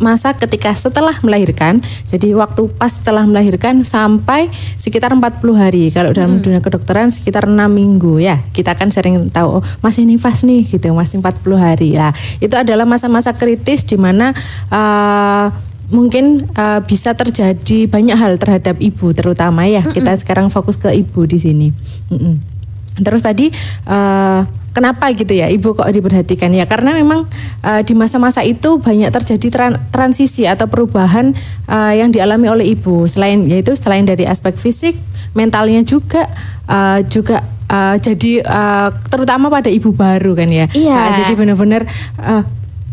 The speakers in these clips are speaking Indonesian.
masa ketika setelah melahirkan. Jadi waktu pas setelah melahirkan sampai sekitar 40 hari. Kalau dalam dunia kedokteran sekitar 6 minggu ya. Kita kan sering tahu masih nifas nih gitu, masih 40 hari. Nah, itu adalah masa-masa kritis di mana mungkin bisa terjadi banyak hal terhadap ibu terutama ya. Kita sekarang fokus ke ibu di sini. Terus tadi kenapa gitu ya ibu kok diperhatikan ya, karena memang di masa-masa itu banyak terjadi transisi atau perubahan yang dialami oleh ibu, selain dari aspek fisik, mentalnya juga jadi terutama pada ibu baru kan ya. Jadi benar-benar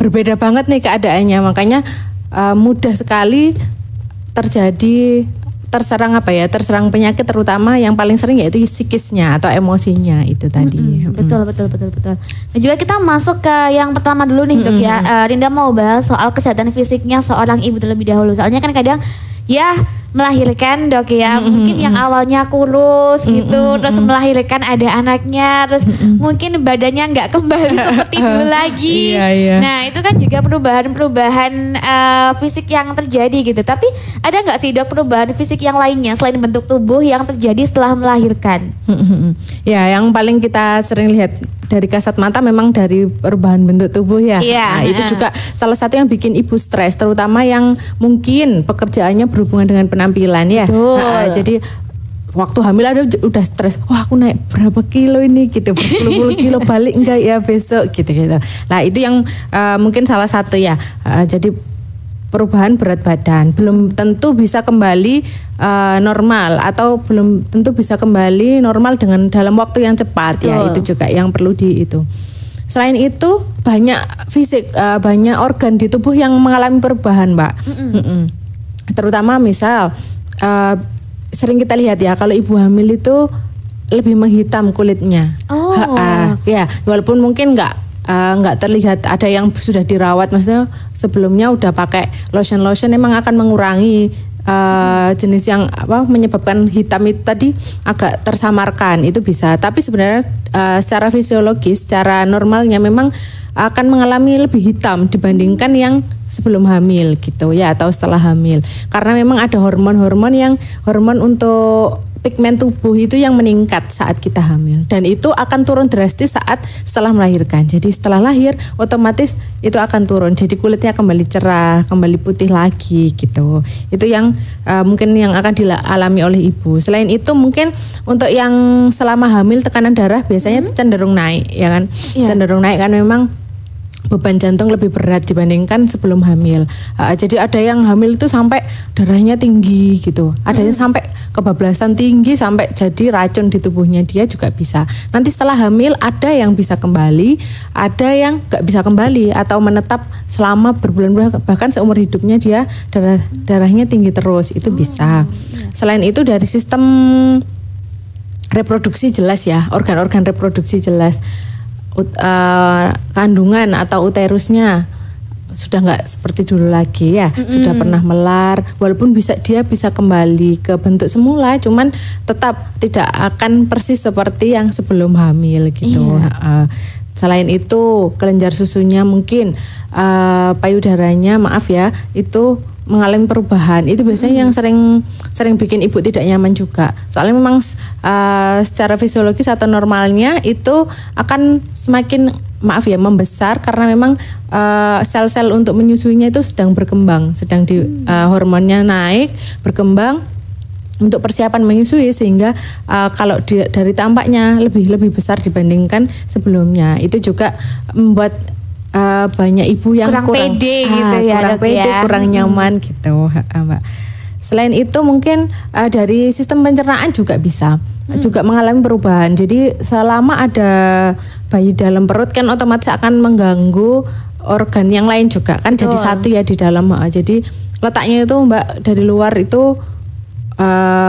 berbeda banget nih keadaannya, makanya mudah sekali terserang penyakit, terutama yang paling sering yaitu psikisnya atau emosinya itu tadi. Betul. Dan juga kita masuk ke yang pertama dulu nih dok ya. Rinda mau bahas soal kesehatan fisiknya seorang ibu terlebih dahulu. Soalnya kan kadang ya melahirkan dok ya, mungkin yang awalnya kurus gitu, terus melahirkan ada anaknya, terus mungkin badannya nggak kembali seperti dulu lagi. Nah itu kan juga perubahan fisik yang terjadi gitu. Tapi ada nggak sih dok perubahan fisik yang lainnya selain bentuk tubuh yang terjadi setelah melahirkan? Ya, yang paling kita sering lihat dari kasat mata memang dari perubahan bentuk tubuh ya. Nah, itu juga salah satu yang bikin ibu stres, terutama yang mungkin pekerjaannya berhubungan dengan penampilan ya. Jadi waktu hamil ada udah stres, wah aku naik berapa kilo ini gitu, berpuluh-puluh kilo, balik enggak ya besok gitu. Nah itu yang mungkin salah satu ya. Jadi perubahan berat badan belum tentu bisa kembali normal, atau belum tentu bisa kembali normal dalam waktu yang cepat. Ya itu juga yang perlu itu. Selain itu banyak banyak organ di tubuh yang mengalami perubahan, Mbak. Terutama misal sering kita lihat ya, kalau ibu hamil itu lebih menghitam kulitnya. Ya walaupun mungkin nggak terlihat ada yang sudah dirawat, maksudnya sebelumnya udah pakai lotion emang akan mengurangi jenis yang menyebabkan hitam itu tadi agak tersamarkan, itu bisa. Tapi sebenarnya secara fisiologis, secara normalnya memang akan mengalami lebih hitam dibandingkan yang sebelum hamil gitu ya, atau setelah hamil, karena memang ada hormon untuk pigmen tubuh itu yang meningkat saat kita hamil, dan itu akan turun drastis saat setelah melahirkan. Jadi setelah lahir otomatis itu akan turun, jadi kulitnya kembali cerah, kembali putih lagi gitu. Itu yang mungkin yang akan dialami oleh ibu. Selain itu mungkin untuk yang selama hamil tekanan darah biasanya cenderung naik ya kan. Cenderung naik kan, memang beban jantung lebih berat dibandingkan sebelum hamil. Jadi ada yang hamil itu sampai darahnya tinggi gitu. Ada yang sampai kebablasan tinggi, sampai jadi racun di tubuhnya dia juga bisa. Nanti setelah hamil ada yang bisa kembali, ada yang nggak bisa kembali atau menetap selama berbulan-bulan, bahkan seumur hidupnya dia darahnya tinggi terus, itu bisa. Selain itu dari sistem reproduksi jelas ya, organ-organ reproduksi jelas. Kandungan atau uterusnya sudah nggak seperti dulu lagi ya, sudah pernah melar, walaupun dia bisa kembali ke bentuk semula, cuman tetap tidak akan persis seperti yang sebelum hamil gitu. Selain itu kelenjar susunya mungkin payudaranya itu mengalami perubahan. Itu biasanya yang sering bikin ibu tidak nyaman juga. Soalnya memang secara fisiologis atau normalnya itu akan semakin membesar, karena memang sel-sel untuk menyusuinya itu sedang berkembang, hormonnya naik, berkembang untuk persiapan menyusui, sehingga kalau dari tampaknya lebih besar dibandingkan sebelumnya. Itu juga membuat banyak ibu yang kurang pede gitu ya, kurang pede, kurang nyaman gitu, Mbak. Selain itu mungkin dari sistem pencernaan juga bisa juga mengalami perubahan. Jadi selama ada bayi dalam perut kan otomatis akan mengganggu organ yang lain juga kan. Jadi satu ya di dalam. Jadi letaknya itu Mbak dari luar itu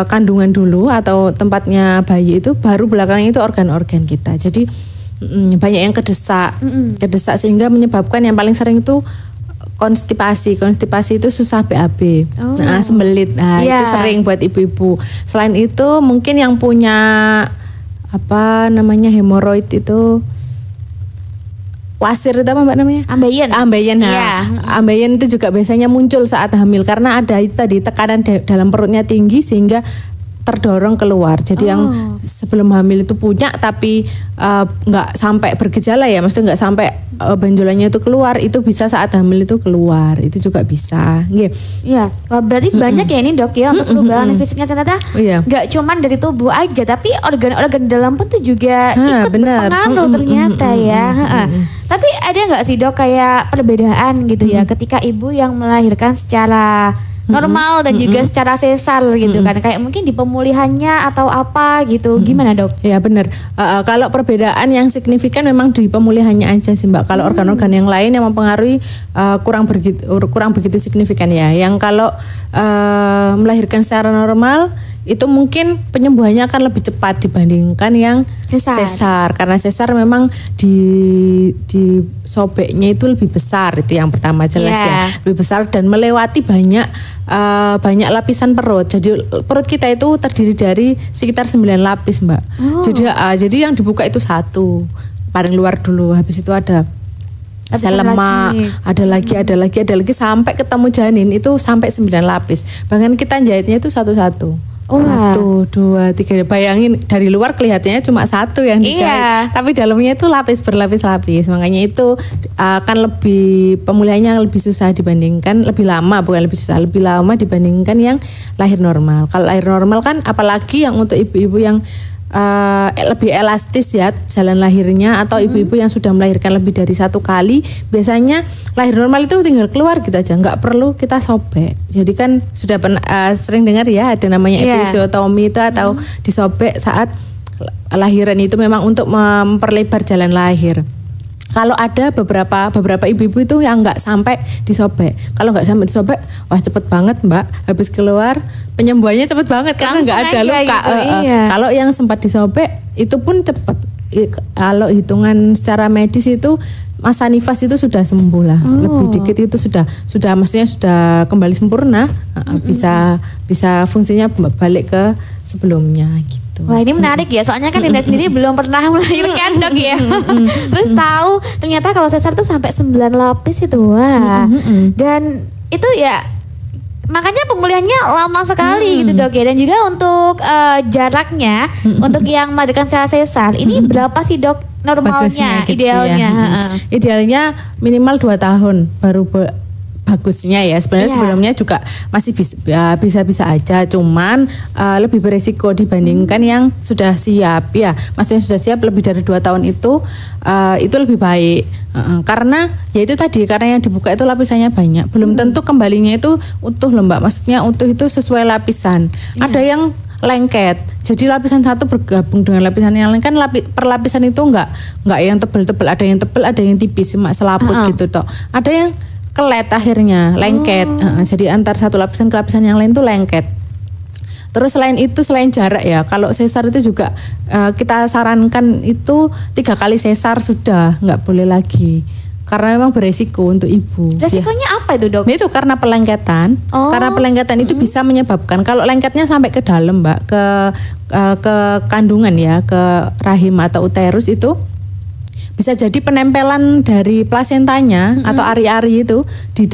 kandungan dulu atau tempatnya bayi itu, baru belakangnya itu organ-organ kita. Jadi banyak yang kedesak sehingga menyebabkan yang paling sering itu konstipasi itu susah BAB, sembelit, itu sering buat ibu-ibu. Selain itu mungkin yang punya hemoroid itu wasir itu apa Mbak namanya? Ambeien. Ambeien. Ambeien itu juga biasanya muncul saat hamil karena ada itu tadi tekanan dalam perutnya tinggi sehingga terdorong keluar. Jadi yang sebelum hamil itu punya tapi nggak sampai bergejala ya, maksudnya nggak sampai benjolannya itu keluar, itu bisa saat hamil itu keluar, itu juga bisa. Iya. Berarti banyak ya ini dok ya untuk perubahan fisiknya ternyata nggak cuman dari tubuh aja, tapi organ-organ dalam pun tuh juga ikut berpengaruh ternyata ya. Tapi ada nggak sih dok kayak perbedaan gitu ya ketika ibu yang melahirkan secara normal dan juga secara sesar gitu kan, kayak mungkin di pemulihannya atau apa gitu, gimana dok? Ya benar. Kalau perbedaan yang signifikan memang di pemulihannya aja sih Mbak. Kalau organ-organ yang lain yang mempengaruhi kurang begitu signifikan ya. Yang kalau melahirkan secara normal itu mungkin penyembuhannya akan lebih cepat dibandingkan yang sesar. Karena sesar memang di sobeknya itu lebih besar, itu yang pertama jelas ya, lebih besar dan melewati banyak lapisan perut. Jadi perut kita itu terdiri dari sekitar 9 lapis Mbak. Jadi yang dibuka itu satu, paling luar dulu, habis itu ada sel lemak, ada lagi sampai ketemu janin itu sampai 9 lapis. Bahkan kita jahitnya itu satu-satu. 1, 2, 3. Bayangin dari luar kelihatannya cuma satu yang dijahit, tapi dalamnya itu berlapis-lapis. Makanya itu akan lebih pemulihannya lebih susah dibandingkan lebih lama dibandingkan yang lahir normal. Kalau lahir normal kan apalagi yang untuk ibu-ibu yang lebih elastis ya jalan lahirnya, atau ibu-ibu yang sudah melahirkan lebih dari 1 kali, biasanya lahir normal itu tinggal keluar gitu aja, nggak perlu kita sobek. Jadi kan sudah sering dengar ya ada namanya episiotomi itu, atau disobek saat lahiran itu memang untuk memperlebar jalan lahir. Kalau ada beberapa ibu-ibu itu yang nggak sampai disobek. Kalau nggak sampai disobek, wah cepet banget Mbak, habis keluar penyembuhannya cepet banget karena nggak ada luka. Gitu, Kalau yang sempat disobek itu pun cepet. Kalau hitungan secara medis itu masa nifas itu sudah sembuh lah, lebih dikit itu sudah maksudnya sudah kembali sempurna, bisa fungsinya balik ke sebelumnya gitu. Wah ini menarik ya, soalnya kan Linda sendiri belum pernah melahirkan dok ya. Terus tahu ternyata kalau sesar tuh sampai 9 lapis itu, dan itu ya makanya pemulihannya lama sekali gitu dok ya. Dan juga untuk jaraknya untuk yang melahirkan secara sesar ini berapa sih dok normalnya, gitu idealnya? Idealnya minimal 2 tahun baru bagusnya ya. Sebenarnya sebelumnya juga masih bisa aja, cuman lebih beresiko dibandingkan yang sudah siap ya. Maksudnya sudah siap lebih dari 2 tahun itu lebih baik. Karena ya itu tadi, karena yang dibuka itu lapisannya banyak, belum tentu kembalinya itu utuh loh Mbak. Maksudnya utuh itu sesuai lapisan. Ada yang lengket, jadi lapisan satu bergabung dengan lapisan yang lain, kan perlapisan itu enggak yang tebel-tebel, ada yang tebel, ada yang tipis, cuma selaput gitu toh. Ada yang kelet akhirnya, lengket. Jadi antar satu lapisan ke lapisan yang lain tuh lengket. Terus selain jarak ya, kalau sesar itu juga kita sarankan itu 3 kali sesar sudah, nggak boleh lagi. Karena memang beresiko untuk ibu. Resikonya apa itu dok? Itu karena pelengketan. Karena pelengketan itu bisa menyebabkan, kalau lengketnya sampai ke dalam Mbak, ke kandungan ya, ke rahim atau uterus, itu bisa jadi penempelan dari plasentanya atau ari-ari itu di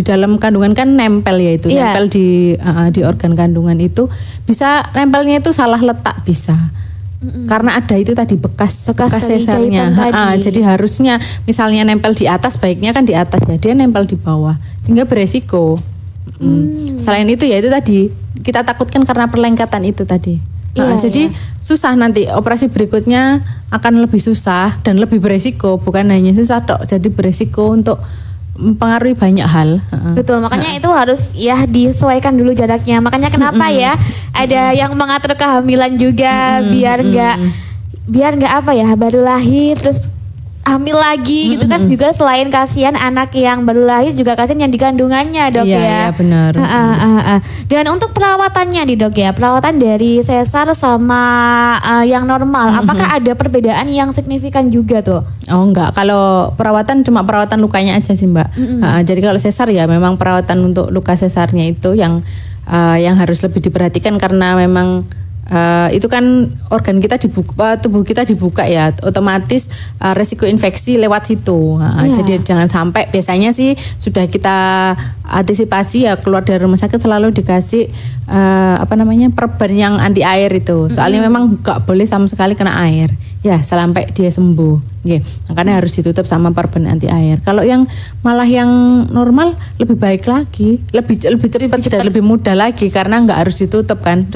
dalam kandungan kan nempel ya itu, nempel di organ kandungan itu, bisa nempelnya itu salah letak bisa. Karena ada itu tadi bekas sesarnya. Jadi harusnya misalnya nempel di atas, baiknya kan di atas ya, dia nempel di bawah sehingga beresiko. Selain itu ya itu tadi kita takutkan karena perlengketan itu tadi. Jadi susah, nanti operasi berikutnya akan lebih susah dan lebih beresiko, bukan hanya susah tok, jadi beresiko untuk mempengaruhi banyak hal. Betul, makanya itu harus ya disesuaikan dulu jaraknya. Makanya kenapa ya ada yang mengatur kehamilan juga biar nggak apa ya, baru lahir terus hamil lagi gitu kan, juga selain kasihan anak yang baru lahir, juga kasihan yang di kandungannya dok ya. Iya benar. Dan untuk perawatannya nih dok ya, perawatan dari sesar sama yang normal, apakah ada perbedaan yang signifikan juga tuh? Oh enggak, kalau perawatan cuma perawatan lukanya aja sih Mbak. Jadi kalau sesar ya memang perawatan untuk luka sesarnya itu yang harus lebih diperhatikan, karena memang itu kan organ kita dibuka, tubuh kita dibuka ya, otomatis resiko infeksi lewat situ. Jadi jangan sampai, biasanya sih sudah kita antisipasi ya, keluar dari rumah sakit selalu dikasih perban yang anti air itu. Soalnya memang gak boleh sama sekali kena air ya sampai dia sembuh. Makanya harus ditutup sama perban anti air. Kalau yang malah yang normal lebih baik lagi, lebih cepat dan lebih mudah lagi karena nggak harus ditutup kan.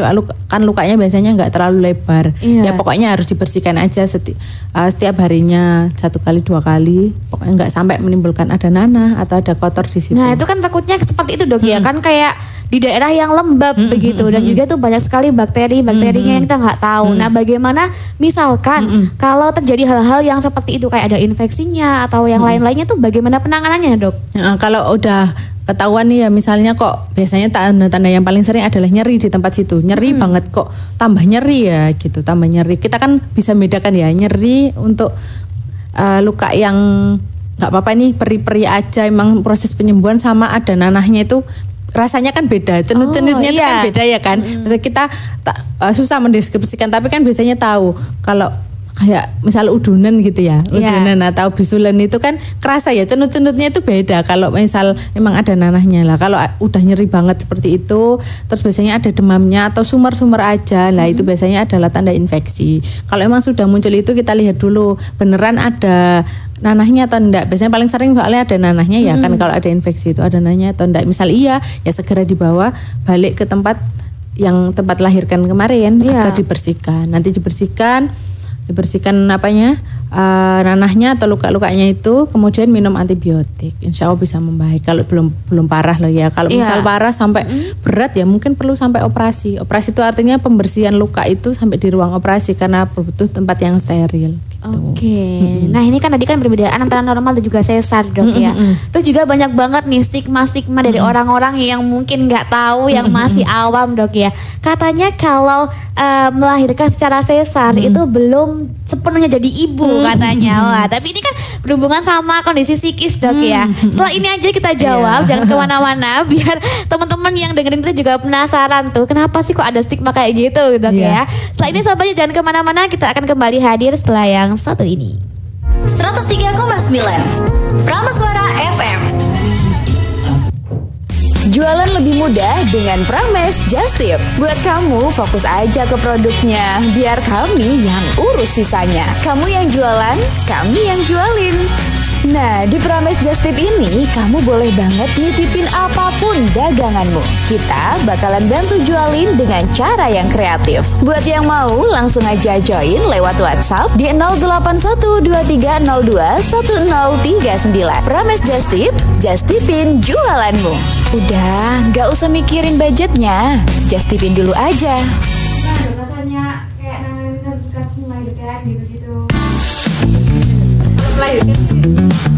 Kan lukanya biasanya nggak terlalu lebar. Ya pokoknya harus dibersihkan aja setiap harinya 1 kali 2 kali. Pokoknya nggak sampai menimbulkan ada nanah atau ada kotor di situ. Nah itu kan takutnya seperti itu dok ya kan, kayak di daerah yang lembab begitu dan juga tuh banyak sekali bakteri-bakterinya yang kita nggak tahu. Nah bagaimana misalkan kalau terjadi hal-hal yang seperti itu kayak ada infeksinya atau yang lain-lainnya tuh bagaimana penanganannya dok? Kalau udah ketahuan nih ya, misalnya kok biasanya tanda-tanda yang paling sering adalah nyeri di tempat situ, nyeri banget kok tambah nyeri ya gitu, tambah nyeri. Kita kan bisa bedakan ya nyeri untuk luka yang nggak apa-apa nih peri-peri aja, emang proses penyembuhan, sama ada nanahnya itu rasanya kan beda, cenut-cenutnya itu kan beda ya kan. Misalnya kita susah mendeskripsikan, tapi kan biasanya tahu kalau kayak misal udunan gitu ya, udunan atau bisulan itu kan kerasa ya, cenut-cenutnya itu beda kalau misal memang ada nanahnya lah. Kalau udah nyeri banget seperti itu, terus biasanya ada demamnya atau sumar-sumar aja lah, itu biasanya adalah tanda infeksi. Kalau emang sudah muncul itu kita lihat dulu beneran ada nanahnya atau enggak. Biasanya paling sering soalnya ada nanahnya ya kan, kalau ada infeksi itu ada nanahnya atau enggak. Misal iya, ya segera dibawa balik ke tempat yang tempat lahirkan kemarin agar dibersihkan. Nanti dibersihkan nanahnya atau luka-lukanya itu, kemudian minum antibiotik. Insya Allah bisa membaik kalau belum parah loh ya. Kalau misal parah sampai berat ya mungkin perlu sampai operasi. Operasi itu artinya pembersihan luka itu sampai di ruang operasi karena butuh tempat yang steril. Nah ini kan tadi kan perbedaan antara normal dan juga sesar dok ya. Terus juga banyak banget nih stigma dari orang-orang yang mungkin nggak tahu, yang masih awam dok ya. Katanya kalau melahirkan secara sesar itu belum sepenuhnya jadi ibu katanya. Wah, tapi ini kan berhubungan sama kondisi psikis dok ya. Setelah ini aja kita jawab, jangan kemana-mana biar teman-teman yang dengerin kita juga penasaran tuh kenapa sih kok ada stigma kayak gitu dok ya. Setelah ini sahabatnya jangan kemana-mana, kita akan kembali hadir setelah yang satu ini. 103,9 Prameswara FM. Jualan lebih mudah dengan Prames Just Tip. Buat kamu fokus aja ke produknya, biar kami yang urus sisanya. Kamu yang jualan, kami yang jualin. Nah, di Prames Just Tip ini kamu boleh banget nitipin apapun daganganmu. Kita bakalan bantu jualin dengan cara yang kreatif. Buat yang mau langsung aja join lewat WhatsApp di 081230210039. Prames Just Tip, just tipin jualanmu. Udah, gak usah mikirin budgetnya, just tipin dulu aja. Nah, rasanya kayak nanganin kasus-kasus melahirkan gitu-gitu.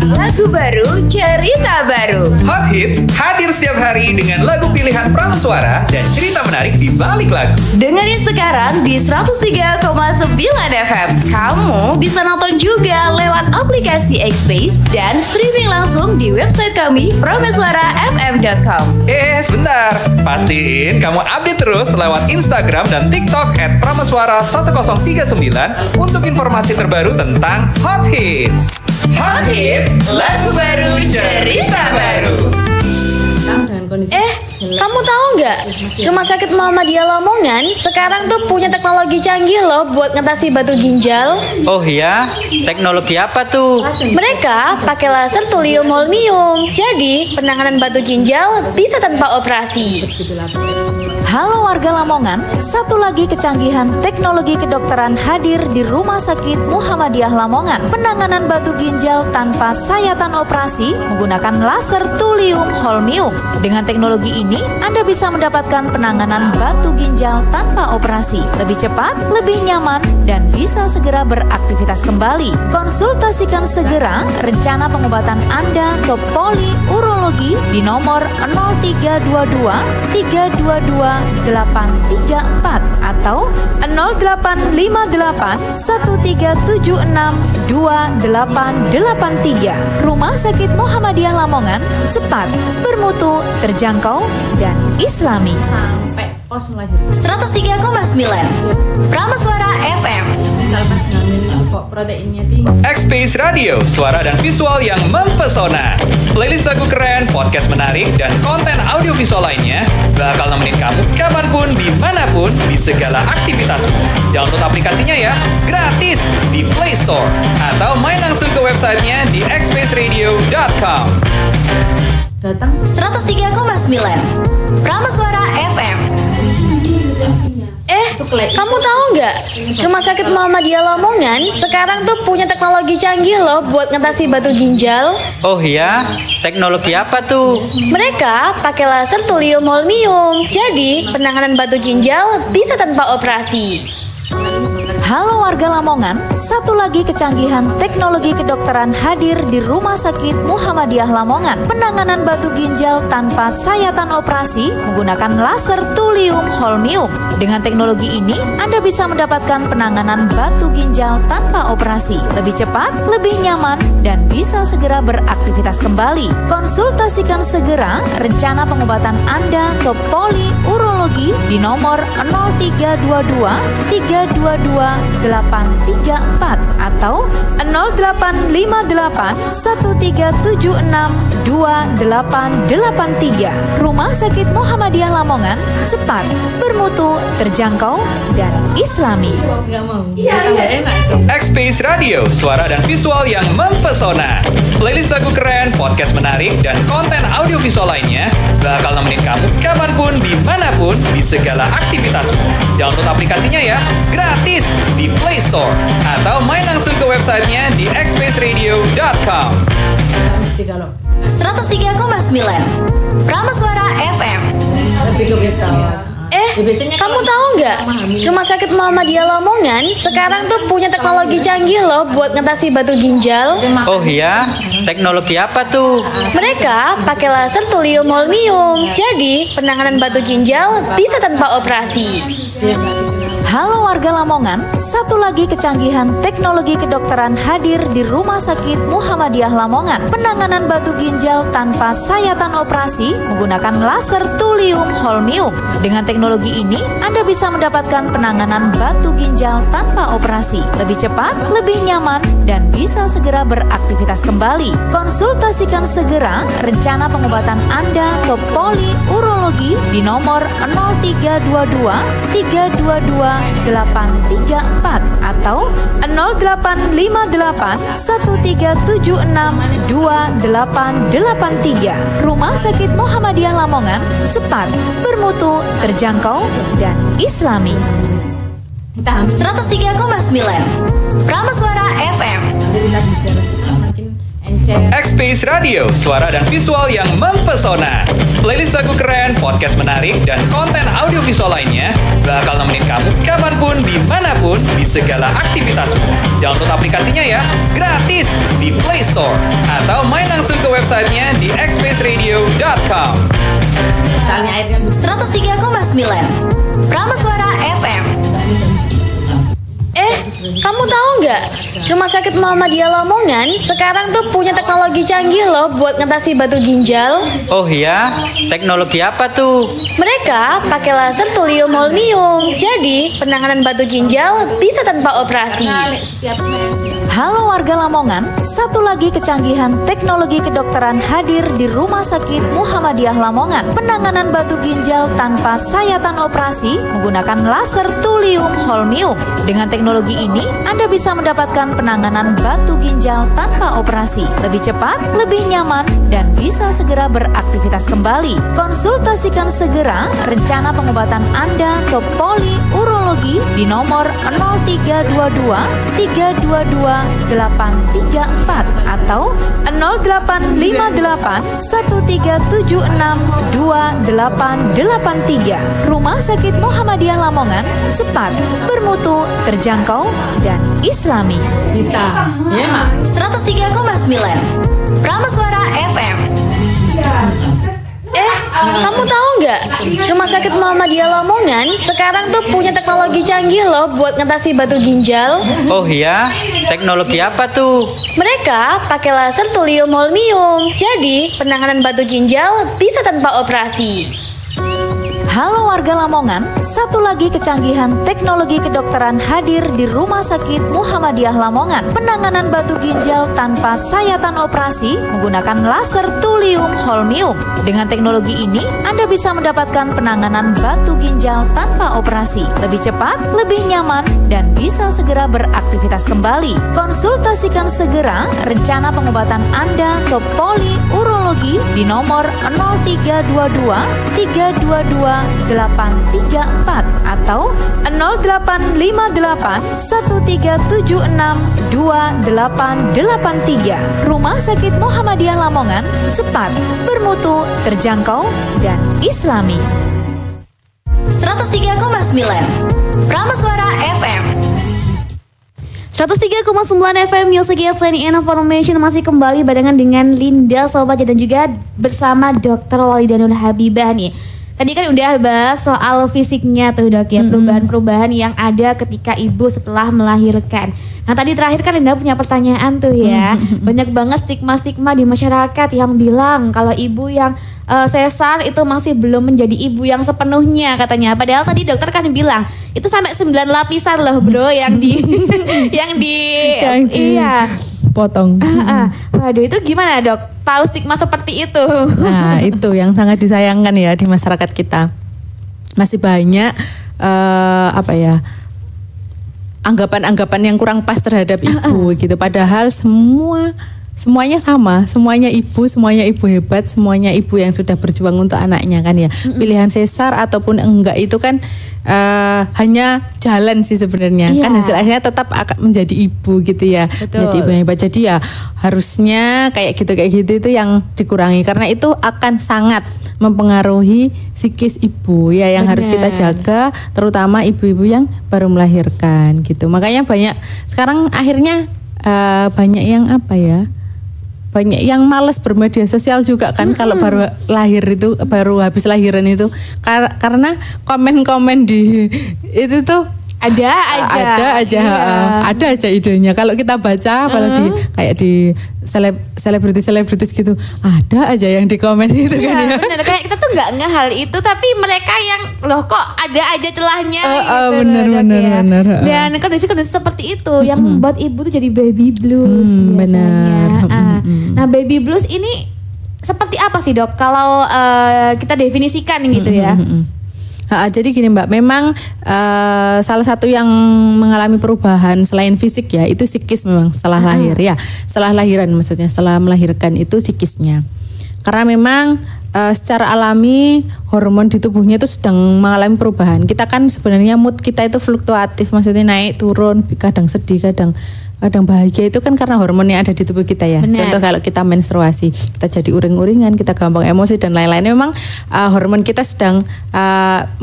Lagu baru, cerita baru. Hot Hits hadir setiap hari dengan lagu pilihan Prameswara dan cerita menarik di balik lagu. Dengerin sekarang di 103,9 FM. Kamu bisa nonton juga lewat aplikasi X-Space dan streaming langsung di website kami prameswarafm.com. Sebentar, pastiin kamu update terus lewat Instagram dan TikTok @prameswara1039 untuk informasi terbaru tentang Hot Hits. Hot Hits, lagu baru, cerita baru. Kamu tahu nggak? Rumah Sakit Muhammadiyah Lamongan sekarang tuh punya teknologi canggih loh buat ngatasi batu ginjal. Oh iya? Teknologi apa tuh? Mereka pakai laser thulium holmium. Jadi penanganan batu ginjal bisa tanpa operasi. Halo warga Lamongan, satu lagi kecanggihan teknologi kedokteran hadir di Rumah Sakit Muhammadiyah Lamongan. Penanganan batu ginjal tanpa sayatan operasi menggunakan laser thulium holmium. Dengan teknologi ini, Anda bisa mendapatkan penanganan batu ginjal tanpa operasi. Lebih cepat, lebih nyaman, dan bisa segera beraktivitas kembali. Konsultasikan segera rencana pengobatan Anda ke Poli Urologi di nomor 0322 322 834 atau 0858 1376 2883. Rumah Sakit Muhammadiyah Lamongan, cepat, bermutu, terjangkau, dan islami. Sampai pos melahirkan. 103,9 Prameswara FM. Misal pas hamil kok proteinnya tinggi. X-Space Radio, suara dan visual yang mempesona. Playlist lagu keren, podcast menarik, dan konten audiovisual lainnya bakal nemenin kamu kapanpun, dimanapun, di segala aktivitasmu. Download aplikasinya ya, gratis di Play Store. Atau main langsung ke websitenya di xspaceradio.com. Datang 103,9 Prameswara FM. Kamu tahu nggak? Rumah Sakit Muhammadiyah Lamongan sekarang tuh punya teknologi canggih loh buat ngatasi batu ginjal. Oh iya, teknologi apa tuh? Mereka pakai laser thulium holmium. Jadi penanganan batu ginjal bisa tanpa operasi. Halo warga Lamongan, satu lagi kecanggihan teknologi kedokteran hadir di Rumah Sakit Muhammadiyah Lamongan. Penanganan batu ginjal tanpa sayatan operasi menggunakan laser thulium holmium. Dengan teknologi ini, Anda bisa mendapatkan penanganan batu ginjal tanpa operasi. Lebih cepat, lebih nyaman, dan bisa segera beraktivitas kembali. Konsultasikan segera rencana pengobatan Anda ke Poliurologi di nomor 0322 322 834 atau 0858 1376 2883. Rumah Sakit Muhammadiyah Lamongan, cepat, bermutu, terjangkau, dan islami. nggak mau. X-Space Radio, suara dan visual yang mempesona. Playlist lagu keren, podcast menarik, dan konten audiovisual lainnya bakal nemenin kamu kapanpun, dimanapun, di segala aktivitasmu. Download aplikasinya ya, gratis di Play Store. Atau main langsung ke websitenya di xspaceradio.com. Mesti kalau 103,9 Prameswara FM. lebih ke kita. Kamu tahu nggak? Rumah Sakit Muhammadiyah Lamongan sekarang tuh punya teknologi canggih loh buat ngatasi batu ginjal. Oh iya, teknologi apa tuh? Mereka pakai laser thulium holmium. Jadi penanganan batu ginjal bisa tanpa operasi. Halo warga Lamongan, satu lagi kecanggihan teknologi kedokteran hadir di Rumah Sakit Muhammadiyah Lamongan. Penanganan batu ginjal tanpa sayatan operasi menggunakan laser thulium holmium. Dengan teknologi ini, Anda bisa mendapatkan penanganan batu ginjal tanpa operasi. Lebih cepat, lebih nyaman, dan bisa segera beraktivitas kembali. Konsultasikan segera rencana pengobatan Anda ke Poliurologi di nomor 0322 322 834 atau 0858 1376 2883. Rumah Sakit Muhammadiyah Lamongan, cepat, bermutu, terjangkau, dan islami. 103,9 Prameswara FM. X-Space Radio, suara dan visual yang mempesona. Playlist lagu keren, podcast menarik, dan konten audiovisual lainnya bakal nemenin kamu kapanpun, dimanapun, di segala aktivitasmu. Download aplikasinya ya, gratis di Play Store. Atau main langsung ke websitenya di xspaceradio.com. 103,9 Prameswara FM. Kamu tahu nggak? Rumah Sakit Muhammadiyah Lamongan sekarang tuh punya teknologi canggih loh buat ngatasi batu ginjal. Oh iya, teknologi apa tuh? Mereka pakai laser thulium holmium. Jadi penanganan batu ginjal bisa tanpa operasi. Halo warga Lamongan, satu lagi kecanggihan teknologi kedokteran hadir di Rumah Sakit Muhammadiyah Lamongan. Penanganan batu ginjal tanpa sayatan operasi menggunakan laser thulium holmium. Dengan teknologi ini, Anda bisa mendapatkan penanganan batu ginjal tanpa operasi. Lebih cepat, lebih nyaman, dan bisa segera beraktivitas kembali. Konsultasikan segera rencana pengobatan Anda ke Poliurologi di nomor 0322 322 834 atau 0858 1376 2883. Rumah Sakit Muhammadiyah Lamongan, cepat, bermutu, terjangkau, dan islami. 103,9 Prameswara FM. Kamu tahu nggak? Rumah Sakit Muhammadiyah Lamongan sekarang tuh punya teknologi canggih loh buat ngatasi batu ginjal. Oh iya, teknologi apa tuh? Mereka pakai laser thulium holmium. Jadi penanganan batu ginjal bisa tanpa operasi. Halo warga Lamongan, satu lagi kecanggihan teknologi kedokteran hadir di Rumah Sakit Muhammadiyah Lamongan. Penanganan batu ginjal tanpa sayatan operasi menggunakan laser thulium holmium. Dengan teknologi ini, Anda bisa mendapatkan penanganan batu ginjal tanpa operasi. Lebih cepat, lebih nyaman, dan bisa segera beraktivitas kembali. Konsultasikan segera rencana pengobatan Anda ke Poli Urologi di nomor 0322 322 834 atau 0858 1376 2883. Rumah Sakit Muhammadiyah Lamongan, cepat, bermutu, terjangkau, dan islami. 103,9 Prameswara FM. 103,9 FM Music Hits and Information masih kembali barengan dengan Linda Sobat dan juga bersama Dr. Walidanul Habibah nih. Tadi kan udah bahas soal fisiknya tuh Dok ya, perubahan-perubahan yang ada ketika ibu setelah melahirkan. Nah tadi terakhir kan Linda punya pertanyaan tuh ya, banyak banget stigma-stigma di masyarakat yang bilang kalau ibu yang sesar itu masih belum menjadi ibu yang sepenuhnya katanya. Padahal tadi dokter kan bilang itu sampai 9 lapisan loh bro yang di iya potong. Waduh itu gimana Dok? Tahu stigma seperti itu? Nah itu yang sangat disayangkan ya di masyarakat kita. Masih banyak anggapan-anggapan yang kurang pas terhadap ibu gitu. Padahal semuanya sama, semuanya ibu hebat, semuanya ibu yang sudah berjuang untuk anaknya kan ya. Pilihan sesar ataupun enggak itu kan hanya jalan sih sebenarnya. Kan hasil akhirnya tetap akan menjadi ibu gitu ya. Betul. Jadi ibu yang hebat. Jadi ya harusnya kayak gitu itu yang dikurangi karena itu akan sangat mempengaruhi psikis ibu ya yang harus kita jaga, terutama ibu-ibu yang baru melahirkan gitu. Makanya banyak sekarang akhirnya banyak yang banyak yang males bermedia sosial juga kan kalau baru habis lahiran itu karena komen-komen di itu tuh ada aja idenya kalau kita baca apalagi kayak di selebritis gitu ada aja yang di komen itu kan ya. Bener kayak kita tuh nggak ngehal itu tapi mereka yang loh kok ada aja celahnya gitu bener. Dan kondisi seperti itu yang membuat ibu tuh jadi baby blues benar. Nah baby blues ini seperti apa sih Dok kalau kita definisikan gitu ya? Jadi gini Mbak, memang salah satu yang mengalami perubahan selain fisik ya itu psikis memang setelah lahir ya, setelah lahiran maksudnya setelah melahirkan itu psikisnya. Karena memang secara alami hormon di tubuhnya itu sedang mengalami perubahan. Kita kan sebenarnya mood kita itu fluktuatif, maksudnya naik turun, kadang sedih, kadang bahagia itu kan karena hormon yang ada di tubuh kita ya. Benar. Contoh kalau kita menstruasi, kita jadi uring-uringan, kita gampang emosi dan lain-lain. Memang hormon kita sedang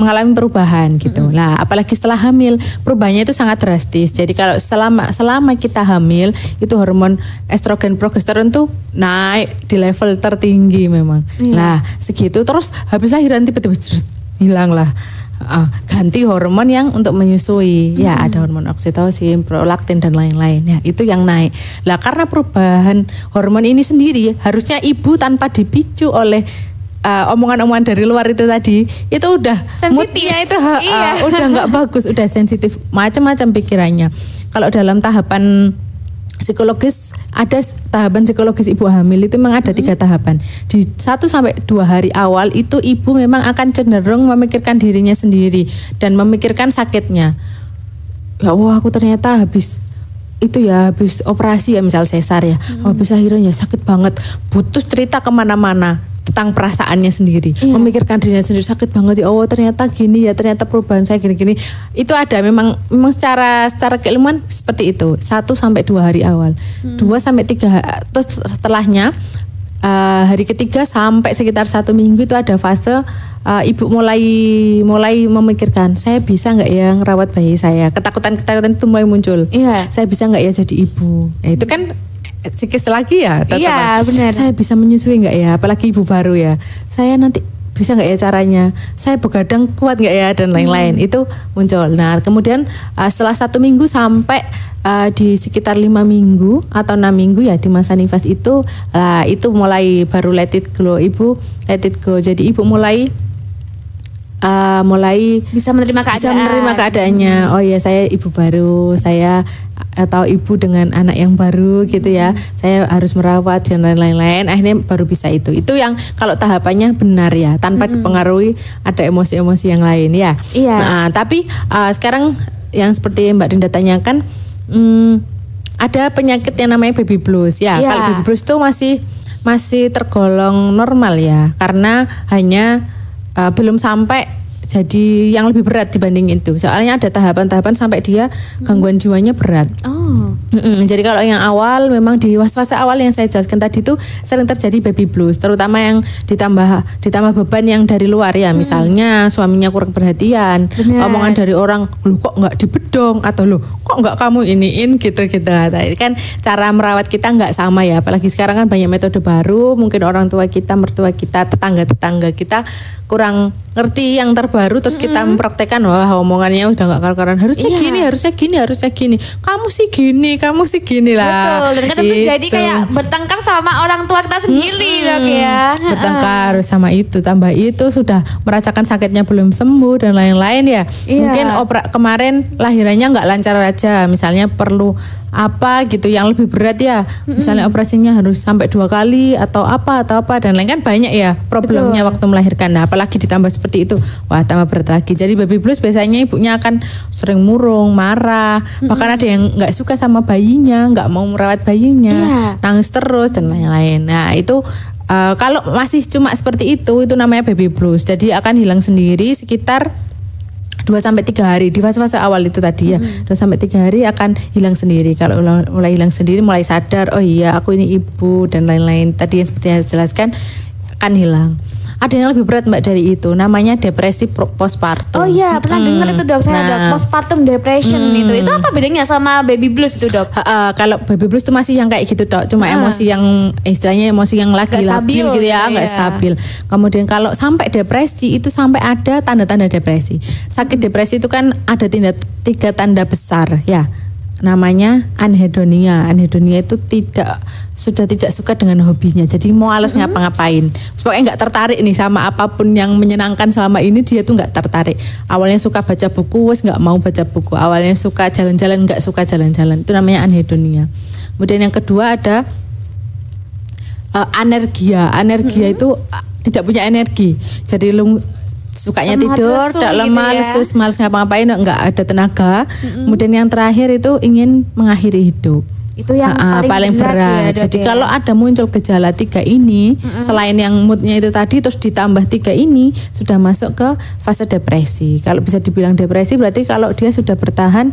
mengalami perubahan gitu. Lah, apalagi setelah hamil, perubahannya itu sangat drastis. Jadi kalau selama kita hamil, itu hormon estrogen, progesteron tuh naik di level tertinggi memang. Lah, segitu terus habis lahiran tiba-tiba hilang lah. Ganti hormon yang untuk menyusui ya ada hormon oksitosin, prolaktin dan lain-lain ya itu yang naik. Lah karena perubahan hormon ini sendiri harusnya ibu tanpa dipicu oleh omongan-omongan dari luar itu tadi itu udah moodnya itu udah nggak bagus, udah sensitif macam-macam pikirannya. Kalau dalam tahapan psikologis ada tahapan psikologis ibu hamil itu memang ada 3 tahapan. Di 1 sampai 2 hari awal itu ibu memang akan cenderung memikirkan dirinya sendiri dan memikirkan sakitnya. Ya Allah aku ternyata habis operasi ya misal sesar ya. Habis akhirnya sakit banget. Butuh cerita kemana-mana tentang perasaannya sendiri, memikirkan dirinya sendiri sakit banget ya Allah ternyata gini ya, ternyata perubahan saya gini-gini. Itu ada memang secara keilmuan seperti itu 1 sampai 2 hari awal. 2 sampai 3 terus setelahnya hari ketiga sampai sekitar 1 minggu itu ada fase ibu mulai memikirkan saya bisa nggak ya ngerawat bayi saya, ketakutan itu mulai muncul. Saya bisa nggak ya jadi ibu. Nah, itu kan psikis lagi ya, iya benar. Saya bisa menyusui nggak ya, apalagi ibu baru ya. Saya nanti bisa nggak ya caranya? Saya begadang kuat nggak ya dan lain-lain itu muncul. Nah kemudian setelah 1 minggu sampai di sekitar 5 minggu atau 6 minggu ya di masa nifas itu mulai baru let it go ibu, let it go. Jadi ibu mulai mulai bisa menerima keadaannya. Oh ya, saya ibu baru, saya atau ibu dengan anak yang baru gitu ya. Saya harus merawat dan lain-lain. Akhirnya baru bisa itu. Itu yang kalau tahapannya benar ya, tanpa dipengaruhi ada emosi-emosi yang lain ya. Iya. Nah, tapi sekarang yang seperti Mbak Rinda tanyakan, ada penyakit yang namanya baby blues ya. Kalau baby blues itu masih tergolong normal ya, karena hanya belum sampai jadi yang lebih berat dibanding itu. Soalnya ada tahapan-tahapan sampai dia gangguan jiwanya berat. Jadi kalau yang awal memang di fase awal yang saya jelaskan tadi itu sering terjadi baby blues, terutama yang ditambah beban yang dari luar ya. Misalnya suaminya kurang perhatian, omongan dari orang, "Lu kok nggak dibedong?" atau "Lu kok nggak kamu iniin?" gitu-gitu. Kan cara merawat kita nggak sama ya. Apalagi sekarang kan banyak metode baru. Mungkin orang tua kita, mertua kita, tetangga-tetangga kita kurang ngerti yang terbaru, terus kita mempraktekkan, wah omongannya udah gak karuan, harusnya gini, kamu sih gini lah. Betul, dan kadang terjadi kayak bertengkar sama orang tua kita sendiri dok ya. Bertengkar sama itu, tambah itu sudah merasakan sakitnya belum sembuh dan lain-lain ya. Mungkin kemarin lahirannya gak lancar aja, misalnya perlu apa gitu yang lebih berat ya, misalnya operasinya harus sampai 2 kali atau apa dan lain, kan banyak ya problemnya waktu melahirkan. Nah, apalagi ditambah seperti itu, wah tambah berat lagi. Jadi baby blues biasanya ibunya akan sering murung, marah, bahkan ada yang nggak suka sama bayinya, nggak mau merawat bayinya, nangis terus dan lain-lain. Nah itu kalau masih cuma seperti itu namanya baby blues. Jadi akan hilang sendiri sekitar 2-3 hari di fase-fase awal itu tadi ya. 2-3 hari akan hilang sendiri. Kalau mulai hilang sendiri, mulai sadar, oh iya aku ini ibu dan lain-lain tadi yang seperti yang saya jelaskan, akan hilang. Ada yang lebih berat Mbak dari itu, namanya depresi postpartum. Oh iya, pernah dengar itu dok, saya dok, postpartum depression itu. Itu apa bedanya sama baby blues itu dok? Kalau baby blues itu masih yang kayak gitu dok, cuma emosi yang istilahnya emosi yang lagi labil gitu ya, nggak stabil. Kemudian kalau sampai depresi itu sampai ada tanda-tanda depresi. Sakit depresi itu kan ada 3 tanda besar ya. Namanya anhedonia. Anhedonia itu sudah tidak suka dengan hobinya. Jadi mau alas ngapa-ngapain. Pokoknya nggak tertarik nih sama apapun yang menyenangkan selama ini, dia tuh nggak tertarik. Awalnya suka baca buku, wes nggak mau baca buku. Awalnya suka jalan-jalan, nggak suka jalan-jalan. Itu namanya anhedonia. Kemudian yang kedua ada anergia. Anergia itu tidak punya energi. Jadi sukanya tidur, tidak lemah, lesus, malas ngapa-ngapain, nggak ada tenaga. Kemudian yang terakhir itu ingin mengakhiri hidup. Itu yang paling berat. Ya, jadi kalau ada muncul gejala 3 ini, selain yang moodnya itu tadi, terus ditambah 3 ini, sudah masuk ke fase depresi. Kalau bisa dibilang depresi berarti kalau dia sudah bertahan,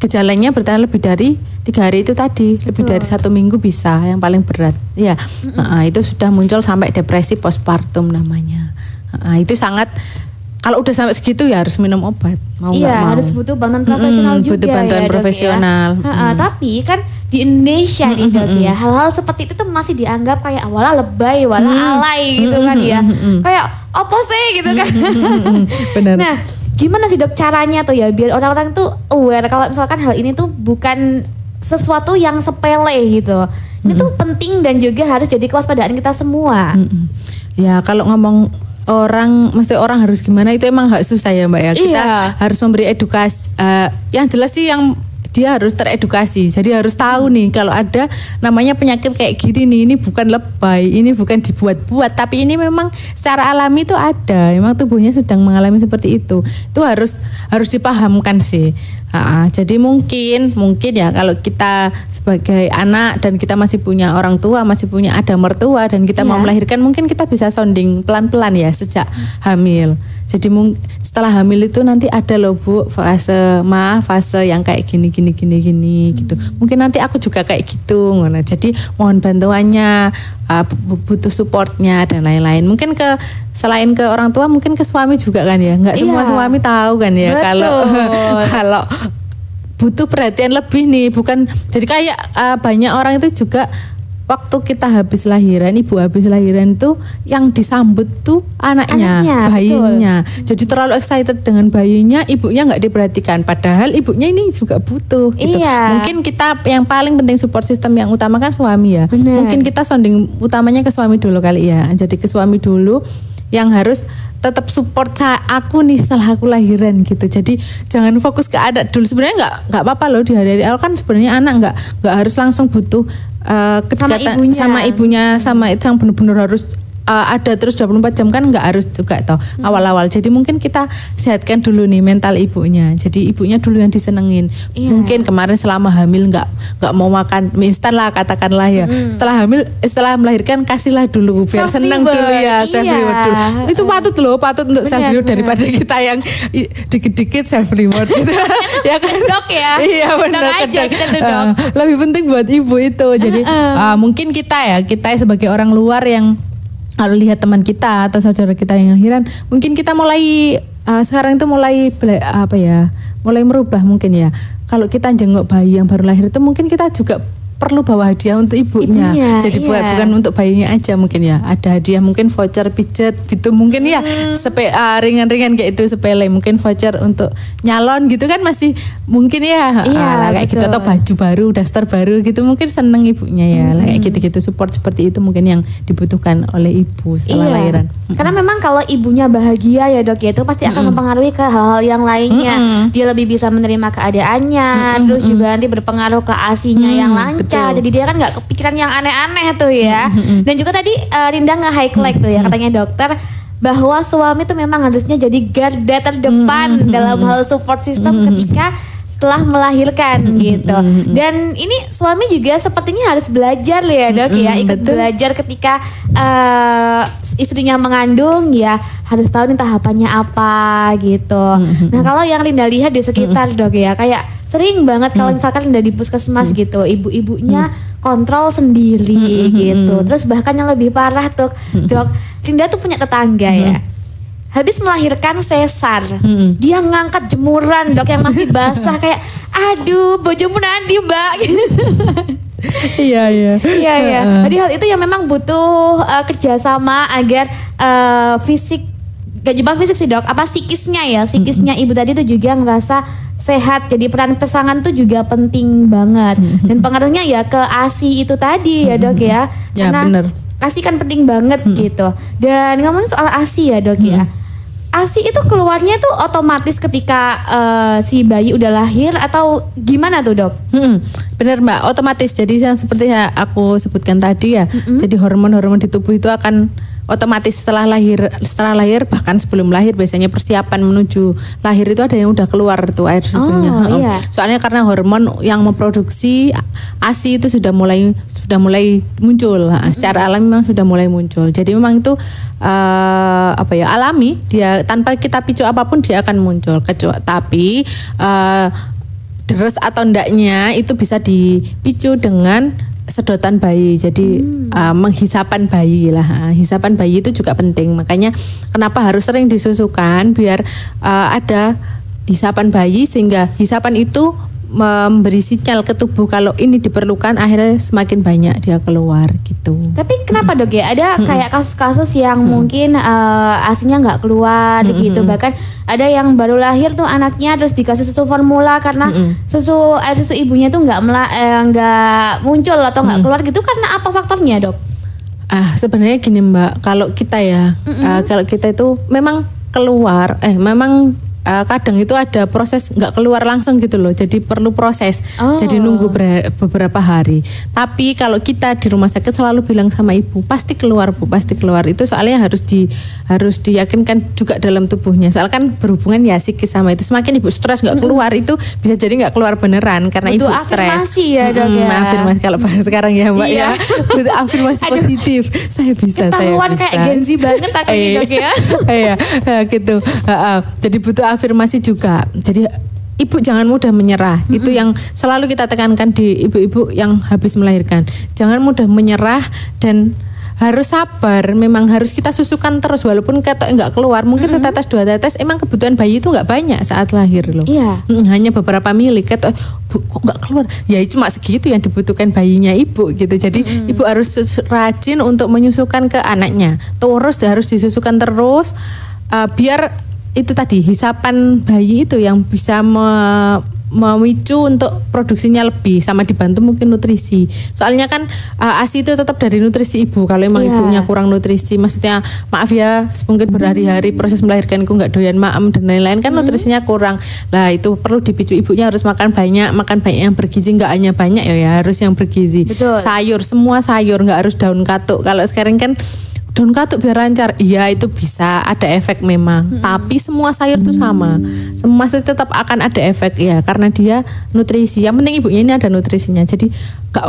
gejalanya bertahan lebih dari 3 hari itu tadi, lebih dari 1 minggu bisa, yang paling berat. Ya, itu sudah muncul sampai depresi postpartum namanya. Itu sangat, kalau udah sampai segitu ya harus minum obat, mau nggak mau. Harus butuh bantuan profesional juga. Butuh bantuan ya, profesional. Ya. Tapi kan di Indonesia nih dok ya, hal-hal seperti itu tuh masih dianggap kayak wala lebay, wala alay gitu kan ya. Kayak apa sih gitu kan. Benar. Nah, gimana sih dok caranya tuh ya biar orang-orang tuh aware kalau misalkan hal ini tuh bukan sesuatu yang sepele gitu. Ini tuh penting dan juga harus jadi kewaspadaan kita semua. Ya kalau ngomong mesti orang harus gimana itu emang gak susah ya Mbak ya. Kita harus memberi edukasi. Yang jelas sih yang dia harus teredukasi. Jadi harus tahu nih kalau ada namanya penyakit kayak gini nih, ini bukan lebay, ini bukan dibuat-buat, tapi ini memang secara alami itu ada. Memang tubuhnya sedang mengalami seperti itu. Itu harus dipahamkan sih. Jadi mungkin ya kalau kita sebagai anak dan kita masih punya orang tua, masih punya ada mertua dan kita mau melahirkan, mungkin kita bisa sounding pelan-pelan ya sejak hamil. Jadi setelah hamil itu nanti ada loh Bu fase yang kayak gini gitu. Mungkin nanti aku juga kayak gitu. Jadi mohon bantuannya, butuh supportnya dan lain-lain. Mungkin selain ke orang tua mungkin ke suami juga kan ya. Nggak semua suami tahu kan ya kalau butuh perhatian lebih nih. Bukan jadi kayak banyak orang itu juga waktu kita habis lahiran, ibu habis lahiran tuh yang disambut tuh anaknya bayinya. Betul. Jadi terlalu excited dengan bayinya, ibunya nggak diperhatikan. Padahal ibunya ini juga butuh. Gitu. Mungkin kita yang paling penting support system yang utama kan suami ya. Bener. Mungkin kita sounding utamanya ke suami dulu kali ya. Jadi ke suami dulu yang harus tetap support aku nih setelah aku lahiran gitu. Jadi jangan fokus ke anak dulu. Sebenarnya nggak apa-apa loh di hari awal kan sebenarnya anak nggak harus langsung butuh kedekatan sama ibunya sama itu yang benar-benar harus ada terus 24 jam kan nggak harus juga toh awal-awal. Jadi mungkin kita sehatkan dulu nih mental ibunya. Jadi ibunya dulu yang disenengin. Mungkin kemarin selama hamil nggak mau makan mie instan lah katakanlah ya. Setelah melahirkan kasihlah dulu biar seneng dulu ya self reward dulu. Itu patut untuk self reward daripada kita yang dikit-dikit self reward gitu. Ya kan dok ya. Iya benar kan. Lebih penting buat ibu itu. Jadi mungkin kita sebagai orang luar yang kalau lihat teman kita atau saudara kita yang lahiran, mungkin kita mulai sekarang itu mulai merubah mungkin ya. Kalau kita jenguk bayi yang baru lahir itu mungkin kita juga perlu bawa hadiah untuk ibunya. Jadi bukan untuk bayinya aja mungkin ya. Ada hadiah mungkin voucher pijat gitu mungkin ya. Ringan-ringan kayak itu sepele. Mungkin voucher untuk nyalon gitu kan masih mungkin ya. Kayak gitu atau baju baru, daster baru gitu mungkin seneng ibunya ya. Kayak gitu-gitu support seperti itu mungkin yang dibutuhkan oleh ibu setelah lahiran. Karena memang kalau ibunya bahagia ya dok ya itu pasti akan mempengaruhi ke hal-hal yang lainnya. Dia lebih bisa menerima keadaannya. Terus juga nanti berpengaruh ke ASI-nya yang lancar. Jadi dia kan nggak kepikiran yang aneh-aneh tuh ya. Dan juga tadi Rinda nge-highlight tuh ya katanya dokter bahwa suami tuh memang harusnya jadi garda terdepan dalam hal support system ketika setelah melahirkan gitu. Dan ini suami juga sepertinya harus belajar ya dok ya, ikut belajar ketika istrinya mengandung ya harus tahu nih tahapannya apa gitu. Nah kalau yang Linda lihat di sekitar dok ya kayak sering banget kalau misalkan Linda di puskesmas gitu ibu-ibunya kontrol sendiri gitu. Terus bahkan yang lebih parah tuh dok, Linda tuh punya tetangga ya. Habis melahirkan sesar, dia ngangkat jemuran dok yang masih basah kayak, aduh bojomu nanti mbak. Iya. Jadi hal itu yang memang butuh kerjasama agar fisik, gak cuma fisik sih dok, apa psikisnya ibu tadi tuh juga ngerasa sehat. Jadi peran pasangan tuh juga penting banget dan pengaruhnya ya ke ASI itu tadi ya dok ya. Karena bener. ASI kan penting banget gitu. Dan ngomongin soal ASI ya dok ya. ASI itu keluarnya tuh otomatis ketika si bayi udah lahir atau gimana tuh dok? Bener mbak, otomatis. Jadi yang seperti yang aku sebutkan tadi ya. Jadi hormon-hormon di tubuh itu akan otomatis setelah lahir bahkan sebelum lahir biasanya persiapan menuju lahir itu ada yang udah keluar tuh air susunya. Soalnya karena hormon yang memproduksi ASI itu sudah mulai muncul. Secara alami memang sudah mulai muncul. Jadi memang itu alami, dia tanpa kita picu apapun dia akan muncul. Tapi deres atau endaknya itu bisa dipicu dengan sedotan bayi. Jadi menghisapan bayi lah. Hisapan bayi itu juga penting. Makanya kenapa harus sering disusukan biar ada hisapan bayi sehingga hisapan itu memberi sinyal ke tubuh kalau ini diperlukan, akhirnya semakin banyak dia keluar gitu. Tapi kenapa dok ya ada kayak kasus-kasus yang mungkin ASInya nggak keluar gitu, bahkan ada yang baru lahir tuh anaknya terus dikasih susu formula karena susu ibunya tuh nggak muncul atau nggak keluar gitu, karena apa faktornya dok? Sebenarnya gini mbak, kalau kita ya kalau kita itu memang keluar kadang itu ada proses nggak keluar langsung gitu loh, jadi perlu proses, jadi nunggu beberapa hari. Tapi kalau kita di rumah sakit selalu bilang sama ibu pasti keluar bu, pasti keluar. Itu soalnya harus diyakinkan juga dalam tubuhnya, soal kan berhubungan ya psikis sama itu. Semakin ibu stres nggak keluar itu bisa jadi nggak keluar beneran karena ibu stres. Afirmasi ya dok ya. Afirmasi kalau sekarang ya mbak ya, butuh afirmasi positif. Saya bisa, ketahuan kayak Gen Z banget akhirnya dok ya. Iya gitu. Jadi butuh afirmasi juga. Jadi ibu jangan mudah menyerah. Itu yang selalu kita tekankan di ibu-ibu yang habis melahirkan. Jangan mudah menyerah dan harus sabar. Memang harus kita susukan terus walaupun ketok enggak keluar. Mungkin setetes dua tetes. Emang kebutuhan bayi itu enggak banyak saat lahir loh. Hanya beberapa mili. Ketok kok enggak keluar. Ya cuma segitu yang dibutuhkan bayinya ibu gitu. Jadi ibu harus rajin untuk menyusukan ke anaknya. Terus harus disusukan terus biar itu tadi hisapan bayi itu yang bisa memicu untuk produksinya lebih sama dibantu mungkin nutrisi. Soalnya kan ASI itu tetap dari nutrisi ibu. Kalau emang ibunya kurang nutrisi, maksudnya maaf ya, mungkin berhari-hari proses melahirkan itu nggak doyan maem dan lain-lain kan nutrisinya kurang. Lah itu perlu dipicu, ibunya harus makan banyak yang bergizi, nggak hanya banyak ya harus yang bergizi. Betul. Sayur, semua sayur, nggak harus daun katuk. Kalau sekarang kan daun katuk biar lancar, iya itu bisa ada efek memang, tapi semua sayur itu sama, semua tetap akan ada efek ya karena dia nutrisi. Yang penting ibunya ini ada nutrisinya, jadi gak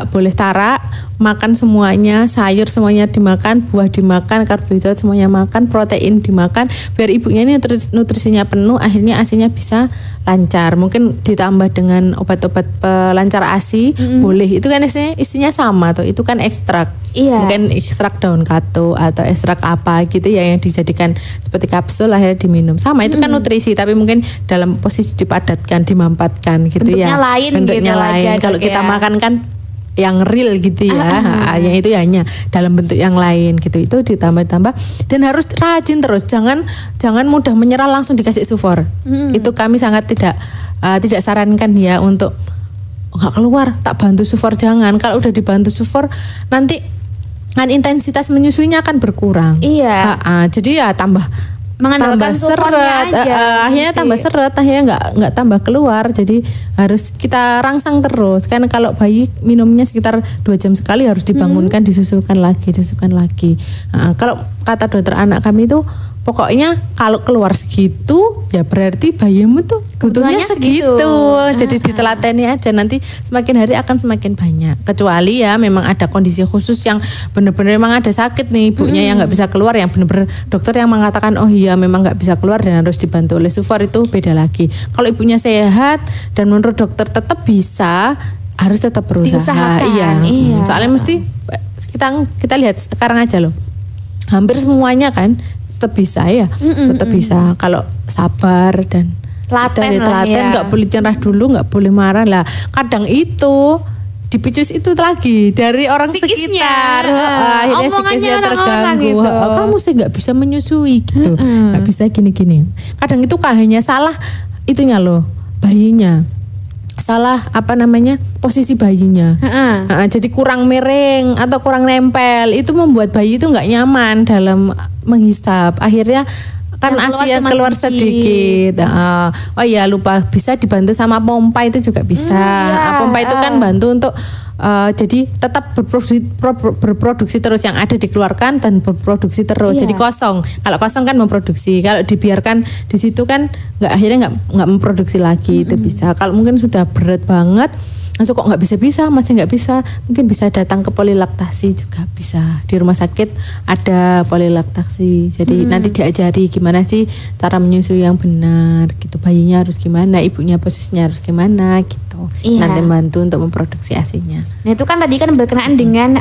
boleh tarak, makan semuanya, sayur semuanya dimakan, buah dimakan, karbohidrat semuanya makan, protein dimakan, biar ibunya ini nutrisinya penuh, akhirnya ASI-nya bisa lancar. Mungkin ditambah dengan obat-obat pelancar ASI boleh, itu kan isinya sama tuh, itu kan ekstrak. Mungkin ekstrak daun katuk atau ekstrak apa gitu ya yang dijadikan seperti kapsul akhirnya diminum. Sama itu kan nutrisi tapi mungkin dalam posisi dipadatkan, dimampatkan gitu bentuknya ya. Lain bentuknya gitu lain. Kalau kita makan kan yang real gitu ya. Yang itu hanya dalam bentuk yang lain gitu. Itu ditambah-tambah dan harus rajin terus. Jangan mudah menyerah langsung dikasih sufor. Itu kami sangat tidak sarankan ya untuk nggak keluar tak bantu sufor, jangan. Kalau udah dibantu sufor nanti kan intensitas menyusuinya akan berkurang. Jadi ya tambah seret, akhirnya tambah seret, akhirnya nggak tambah keluar. Jadi harus kita rangsang terus. Kan kalau bayi minumnya sekitar 2 jam sekali harus dibangunkan, disusukan lagi. Kalau kata dokter anak kami itu pokoknya kalau keluar segitu ya berarti bayimu tuh butuhnya segitu. Jadi ditelateni aja, nanti semakin hari akan semakin banyak. Kecuali ya memang ada kondisi khusus yang benar-benar memang ada sakit nih ibunya yang nggak bisa keluar, yang benar-benar dokter yang mengatakan oh iya memang nggak bisa keluar dan harus dibantu oleh sufor, itu beda lagi. Kalau ibunya sehat dan menurut dokter tetap bisa, harus tetap berusaha. Iya. Soalnya mesti kita lihat sekarang aja loh, hampir semuanya kan tetap bisa ya, tetap bisa kalau sabar dan telaten, nggak boleh nyerah dulu, nggak boleh marah lah. Kadang itu dipicu itu lagi dari orang sekitar, akhirnya psikisnya terganggu. Gitu. Kamu sih nggak bisa menyusui gitu, nggak bisa gini-gini. Kadang itu hanya salah itunya loh, bayinya. Salah posisi bayinya. Jadi kurang miring atau kurang nempel, itu membuat bayi itu nggak nyaman dalam menghisap. Akhirnya kan ASI keluar sedikit. Oh iya lupa, bisa dibantu sama pompa, itu juga bisa. Pompa itu kan bantu untuk jadi tetap berproduksi terus, yang ada dikeluarkan dan berproduksi terus. Jadi kosong. Kalau kosong kan memproduksi. Kalau dibiarkan di situ kan akhirnya nggak memproduksi lagi. Itu bisa. Kalau mungkin sudah berat banget, langsung kok masih nggak bisa, mungkin bisa datang ke polilaktasi juga bisa. Di rumah sakit ada polilaktasi, jadi nanti diajari gimana sih cara menyusui yang benar gitu, bayinya harus gimana, ibunya posisinya harus gimana gitu. Nanti bantu untuk memproduksi ASI-nya. Nah itu kan tadi kan berkenaan dengan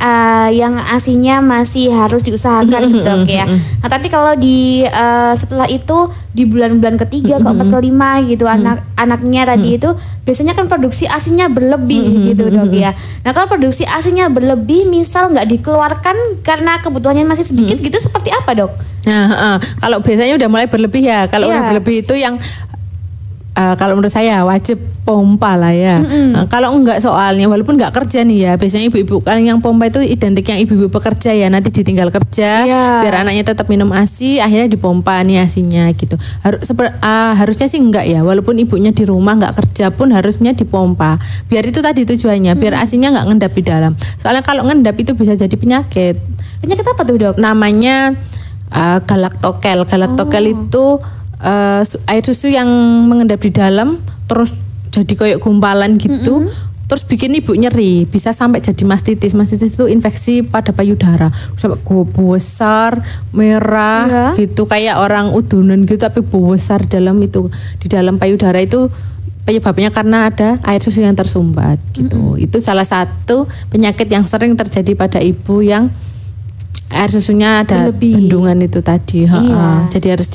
yang ASI-nya masih harus diusahakan gitu ya. Nah tapi kalau di setelah itu di bulan-bulan ketiga, keempat, kelima gitu, anaknya tadi itu biasanya kan produksi ASI-nya berlebih gitu dok ya. Nah kalau produksi ASI-nya berlebih, misal nggak dikeluarkan karena kebutuhannya masih sedikit gitu, seperti apa dok? Nah kalau biasanya udah mulai berlebih ya, kalau udah berlebih itu yang kalau menurut saya wajib pompa lah ya. Kalau enggak, soalnya walaupun enggak kerja nih ya, biasanya ibu-ibu kan yang pompa itu identik yang ibu-ibu pekerja ya, nanti ditinggal kerja biar anaknya tetap minum ASI, akhirnya dipompa nih ASInya gitu. Harusnya sih enggak ya, walaupun ibunya di rumah enggak kerja pun harusnya dipompa. Biar itu tadi tujuannya, biar ASInya enggak ngendap di dalam. Soalnya kalau ngendap itu bisa jadi penyakit. Penyakit apa tuh dok? Namanya galaktokel. Galaktokel itu air susu yang mengendap di dalam terus jadi kayak gumpalan gitu, terus bikin ibu nyeri, bisa sampai jadi mastitis. Mastitis itu infeksi pada payudara, sampai besar, merah gitu, kayak orang udunan gitu tapi besar dalam itu, di dalam payudara itu. Penyebabnya karena ada air susu yang tersumbat gitu. Itu salah satu penyakit yang sering terjadi pada ibu yang air susunya ada bendungan itu tadi. Jadi harus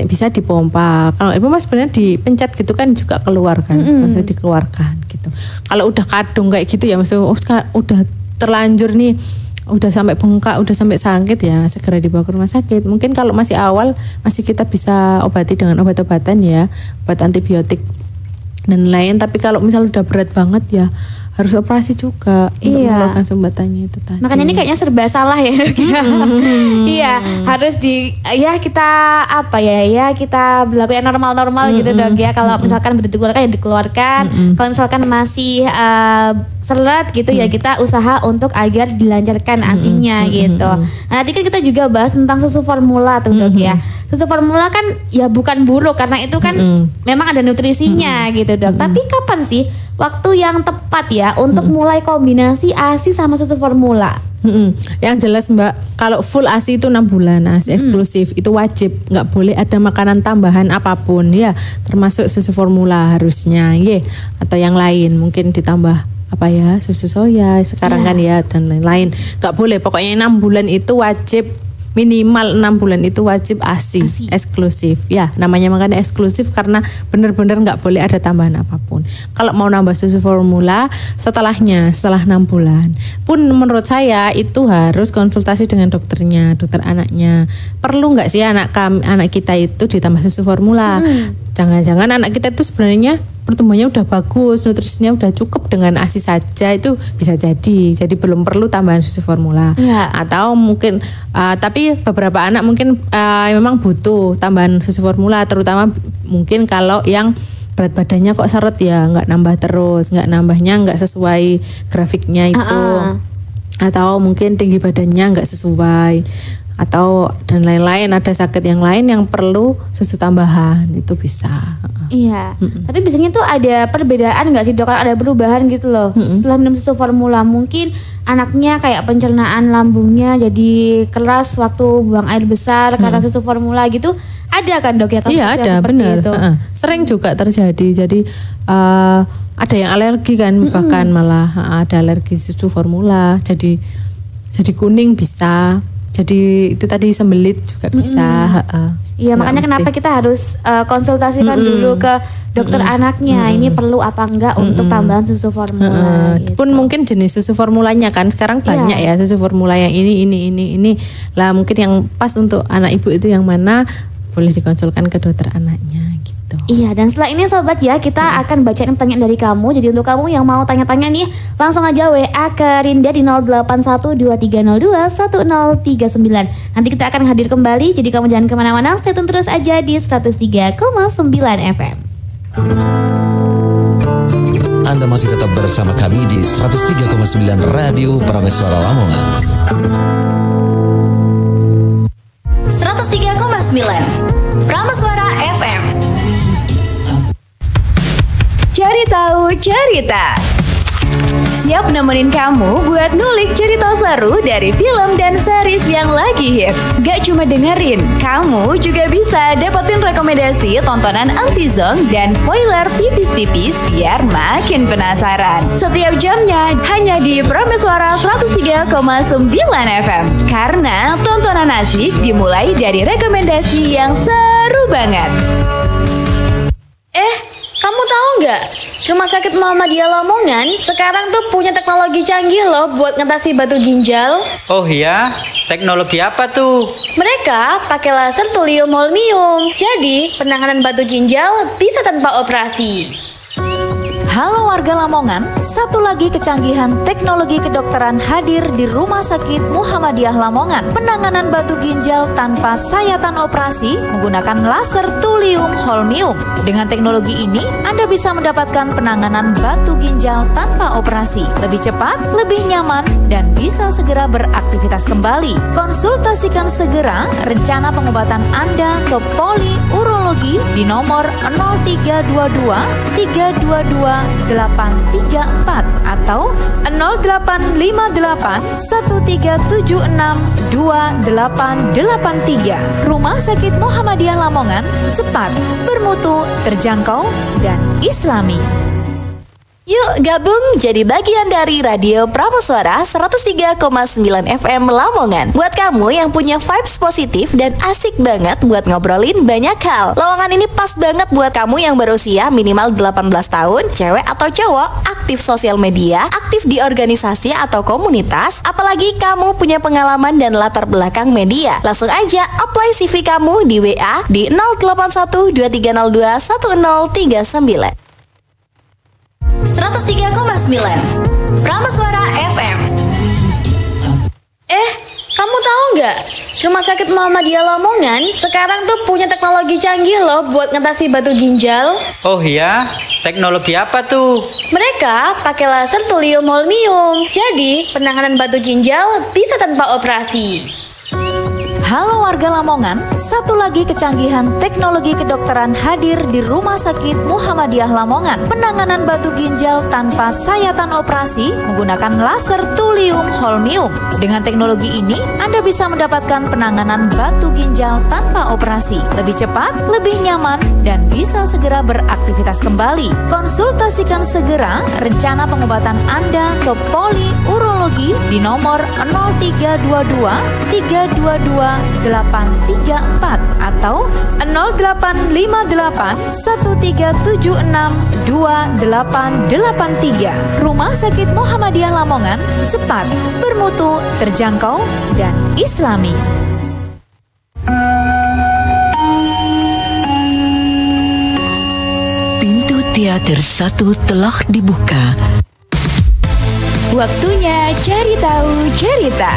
bisa dipompa. Kalau ibu mas sebenarnya dipencet gitu kan juga keluar kan, maksudnya dikeluarkan gitu. Kalau udah kadung kayak gitu ya, maksudnya udah terlanjur nih, udah sampai bengkak, udah sampai sakit ya, segera dibawa ke rumah sakit. Mungkin kalau masih awal masih kita bisa obati dengan obat-obatan ya, obat antibiotik dan lain. Tapi kalau misal udah berat banget ya harus operasi juga untuk mengeluarkan sumbatannya itu tadi. Makanya ini kayaknya serba salah ya. Iya, harus kita kita berlaku yang normal-normal gitu dok ya. Kalau misalkan betul dikeluarkan ya dikeluarkan. Kalau misalkan masih seret gitu ya kita usaha untuk agar dilancarkan ASI-nya gitu. Nah, nanti kan kita juga bahas tentang susu formula tuh dok ya. Susu formula kan ya bukan buruk karena itu kan memang ada nutrisinya gitu dok. Tapi kapan sih waktu yang tepat ya untuk mulai kombinasi ASI sama susu formula? Yang jelas Mbak, kalau full ASI itu 6 bulan, ASI eksklusif itu wajib, nggak boleh ada makanan tambahan apapun ya, termasuk susu formula harusnya, atau yang lain mungkin ditambah susu soya sekarang kan ya dan lain-lain. Nggak boleh, pokoknya 6 bulan itu wajib. Minimal 6 bulan itu wajib ASI eksklusif ya, namanya makanya eksklusif karena benar-benar nggak boleh ada tambahan apapun. Kalau mau nambah susu formula setelah 6 bulan pun menurut saya itu harus konsultasi dengan dokternya, dokter anaknya. Perlu nggak sih anak kita itu ditambah susu formula? Jangan-jangan anak kita itu sebenarnya pertumbuhannya udah bagus, nutrisinya udah cukup dengan ASI saja, itu bisa jadi belum perlu tambahan susu formula. Atau mungkin tapi beberapa anak mungkin memang butuh tambahan susu formula, terutama mungkin kalau yang berat badannya kok seret ya, nggak nambah terus, nambahnya nggak sesuai grafiknya itu, atau mungkin tinggi badannya nggak sesuai, atau dan lain-lain, ada sakit yang lain yang perlu susu tambahan, itu bisa. Iya, tapi biasanya tuh ada perbedaan nggak sih dok? Ada perubahan gitu loh setelah minum susu formula. Mungkin anaknya kayak pencernaan lambungnya jadi keras waktu buang air besar karena susu formula gitu. Ada kan dok ya? Iya ada, benar. Sering juga terjadi. Jadi ada yang alergi kan, bahkan malah ada alergi susu formula. Jadi kuning bisa. Jadi itu tadi sembelit juga bisa. Iya, makanya kenapa kita harus konsultasikan dulu ke dokter anaknya. Ini perlu apa enggak untuk tambahan susu formula. Gitu. Pun mungkin jenis susu formulanya kan sekarang banyak ya susu formula yang ini. Lah mungkin yang pas untuk anak ibu itu yang mana, boleh dikonsulkan ke dokter anaknya gitu. Iya, dan setelah ini sobat ya kita akan bacain pertanyaan dari kamu. Jadi untuk kamu yang mau tanya-tanya nih langsung aja WA ke Rinda di 081230210039. Nanti kita akan hadir kembali, jadi kamu jangan kemana-mana, stay tune terus aja di 103,9 FM. Anda masih tetap bersama kami di 103,9 Radio Prameswara Lamongan. 103,9 Prameswara FM. Cari tahu cerita. Siap nemenin kamu buat ngulik cerita seru dari film dan series yang lagi hits. Gak cuma dengerin, kamu juga bisa dapetin rekomendasi tontonan anti-zone dan spoiler tipis-tipis biar makin penasaran. Setiap jamnya hanya di Prameswara 103,9 FM. Karena tontonan asik dimulai dari rekomendasi yang seru banget. Kamu tahu nggak? Rumah Sakit Muhammadiyah Lamongan sekarang tuh punya teknologi canggih loh buat ngatasi batu ginjal. Oh iya? Teknologi apa tuh? Mereka pakai laser thulium holmium. Jadi penanganan batu ginjal bisa tanpa operasi. Halo warga Lamongan, satu lagi kecanggihan teknologi kedokteran hadir di Rumah Sakit Muhammadiyah Lamongan. Penanganan batu ginjal tanpa sayatan operasi menggunakan laser thulium holmium. Dengan teknologi ini, Anda bisa mendapatkan penanganan batu ginjal tanpa operasi. Lebih cepat, lebih nyaman, dan bisa segera beraktivitas kembali. Konsultasikan segera rencana pengobatan Anda ke Poli Urologi di nomor 0322 322 834 atau 0858 1376 2883. Rumah Sakit Muhammadiyah Lamongan, cepat, bermutu, terjangkau, dan islami. Yuk gabung jadi bagian dari Radio Prameswara 103,9 FM Lamongan. Buat kamu yang punya vibes positif dan asik banget buat ngobrolin banyak hal. Lowongan ini pas banget buat kamu yang berusia minimal 18 tahun, cewek atau cowok, aktif sosial media, aktif di organisasi atau komunitas, apalagi kamu punya pengalaman dan latar belakang media. Langsung aja apply CV kamu di WA di 081230210039. 103,9 Prameswara FM. Kamu tahu nggak? Rumah Sakit Muhammadiyah Lamongan sekarang tuh punya teknologi canggih loh buat ngatasi batu ginjal. Oh iya? Teknologi apa tuh? Mereka pakai laser thulium holmium. Jadi penanganan batu ginjal bisa tanpa operasi. Halo warga Lamongan, satu lagi kecanggihan teknologi kedokteran hadir di Rumah Sakit Muhammadiyah Lamongan. Penanganan batu ginjal tanpa sayatan operasi menggunakan laser thulium holmium. Dengan teknologi ini, Anda bisa mendapatkan penanganan batu ginjal tanpa operasi. Lebih cepat, lebih nyaman, dan bisa segera beraktivitas kembali. Konsultasikan segera rencana pengobatan Anda ke Poli Urologi di nomor 0322 322 834 atau 0858 1376 2883. Rumah Sakit Muhammadiyah Lamongan, cepat, bermutu, terjangkau, dan Islami. Pintu teater 1 telah dibuka. Waktunya cari tahu cerita.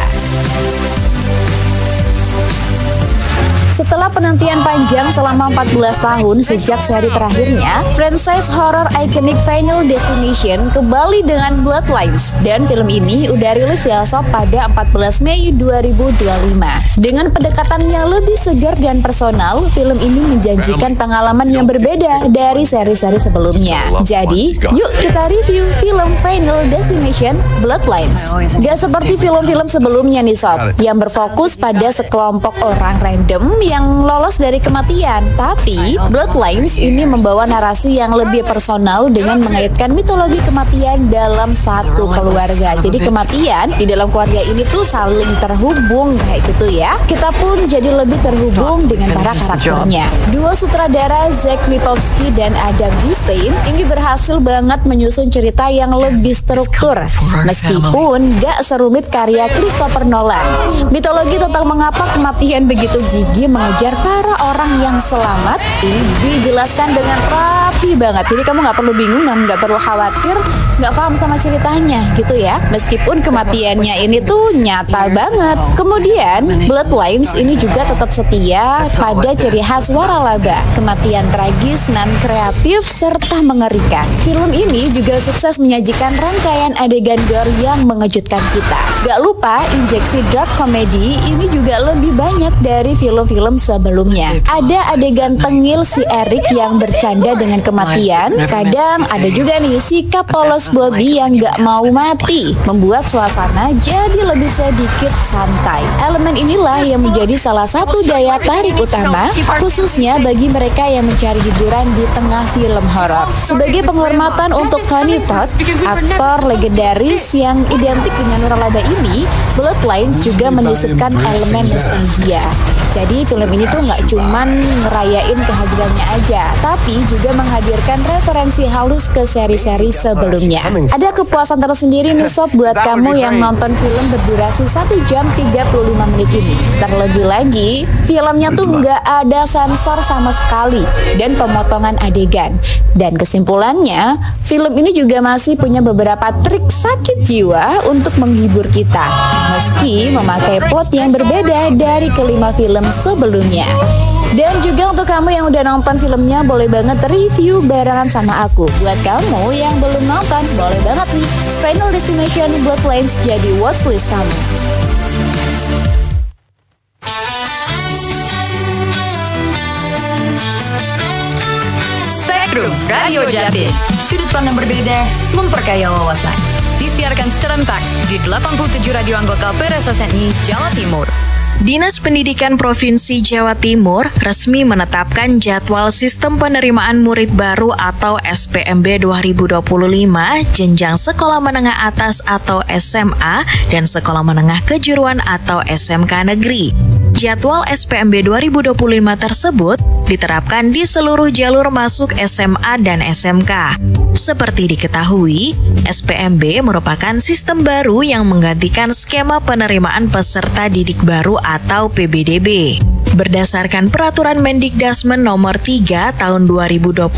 Setelah penantian panjang selama 14 tahun sejak seri terakhirnya, franchise horror ikonik Final Destination kembali dengan Bloodlines. Dan film ini udah rilis ya sob pada 14 Mei 2025. Dengan pendekatan yang lebih segar dan personal, film ini menjanjikan pengalaman yang berbeda dari seri-seri sebelumnya. Jadi, yuk kita review film Final Destination Bloodlines. Gak seperti film-film sebelumnya nih sob, yang berfokus pada sekelompok orang random yang lolos dari kematian. Tapi Bloodlines ini membawa narasi yang lebih personal dengan mengaitkan mitologi kematian dalam satu keluarga. Jadi kematian di dalam keluarga ini tuh saling terhubung kayak gitu ya. Kita pun jadi lebih terhubung dengan para karakternya. Dua sutradara Zack Lipowski dan Adam Bernstein ini berhasil banget menyusun cerita yang lebih struktur meskipun gak serumit karya Christopher Nolan. Mitologi tentang mengapa kematian begitu gigih mengejar para orang yang selamat ini dijelaskan dengan rapi banget. Jadi kamu nggak perlu bingung dan nggak perlu khawatir nggak paham sama ceritanya gitu ya. Meskipun kematiannya ini tuh nyata banget. Kemudian Bloodlines ini juga tetap setia pada ciri khas waralaba, kematian tragis, nan kreatif serta mengerikan. Film ini juga sukses menyajikan rangkaian adegan gore yang mengejutkan kita. Gak lupa injeksi dark comedy ini juga lebih banyak dari film-film sebelumnya. Ada adegan tengil si Eric yang bercanda dengan kematian. Kadang ada juga nih sikap polos Bobby yang gak mau mati, membuat suasana jadi lebih sedikit santai. Elemen inilah yang menjadi salah satu daya tarik utama, khususnya bagi mereka yang mencari hiburan di tengah film horor. Sebagai penghormatan untuk Tony Todd, aktor legendaris yang identik dengan waralaba ini, Bloodlines juga menyisipkan elemen nostalgia. Jadi film ini tuh nggak cuman ngerayain kehadirannya aja, tapi juga menghadirkan referensi halus ke seri-seri sebelumnya. Ada kepuasan tersendiri nih sob buat kamu yang nonton film berdurasi 1 jam 35 menit ini. Terlebih lagi, filmnya tuh nggak ada sensor sama sekali dan pemotongan adegan. Dan kesimpulannya, film ini juga masih punya beberapa trik sakit jiwa untuk menghibur kita, meski memakai plot yang berbeda dari kelima film sebelumnya. Dan juga untuk kamu yang udah nonton filmnya, boleh banget review barengan sama aku. Buat kamu yang belum nonton, boleh banget nih Final Destination Bloodlines jadi watchlist kamu. Spektrum Radio Jatim, sudut pandang berbeda, memperkaya wawasan. Disiarkan serentak di 87 radio anggota PRSSNI Jawa Timur. Dinas Pendidikan Provinsi Jawa Timur resmi menetapkan jadwal sistem penerimaan murid baru atau SPMB 2025 jenjang sekolah menengah atas atau SMA dan sekolah menengah kejuruan atau SMK negeri. Jadwal SPMB 2025 tersebut diterapkan di seluruh jalur masuk SMA dan SMK. Seperti diketahui, SPMB merupakan sistem baru yang menggantikan skema penerimaan peserta didik baru atau PBDB. Berdasarkan Peraturan Mendikdasmen Nomor 3 Tahun 2025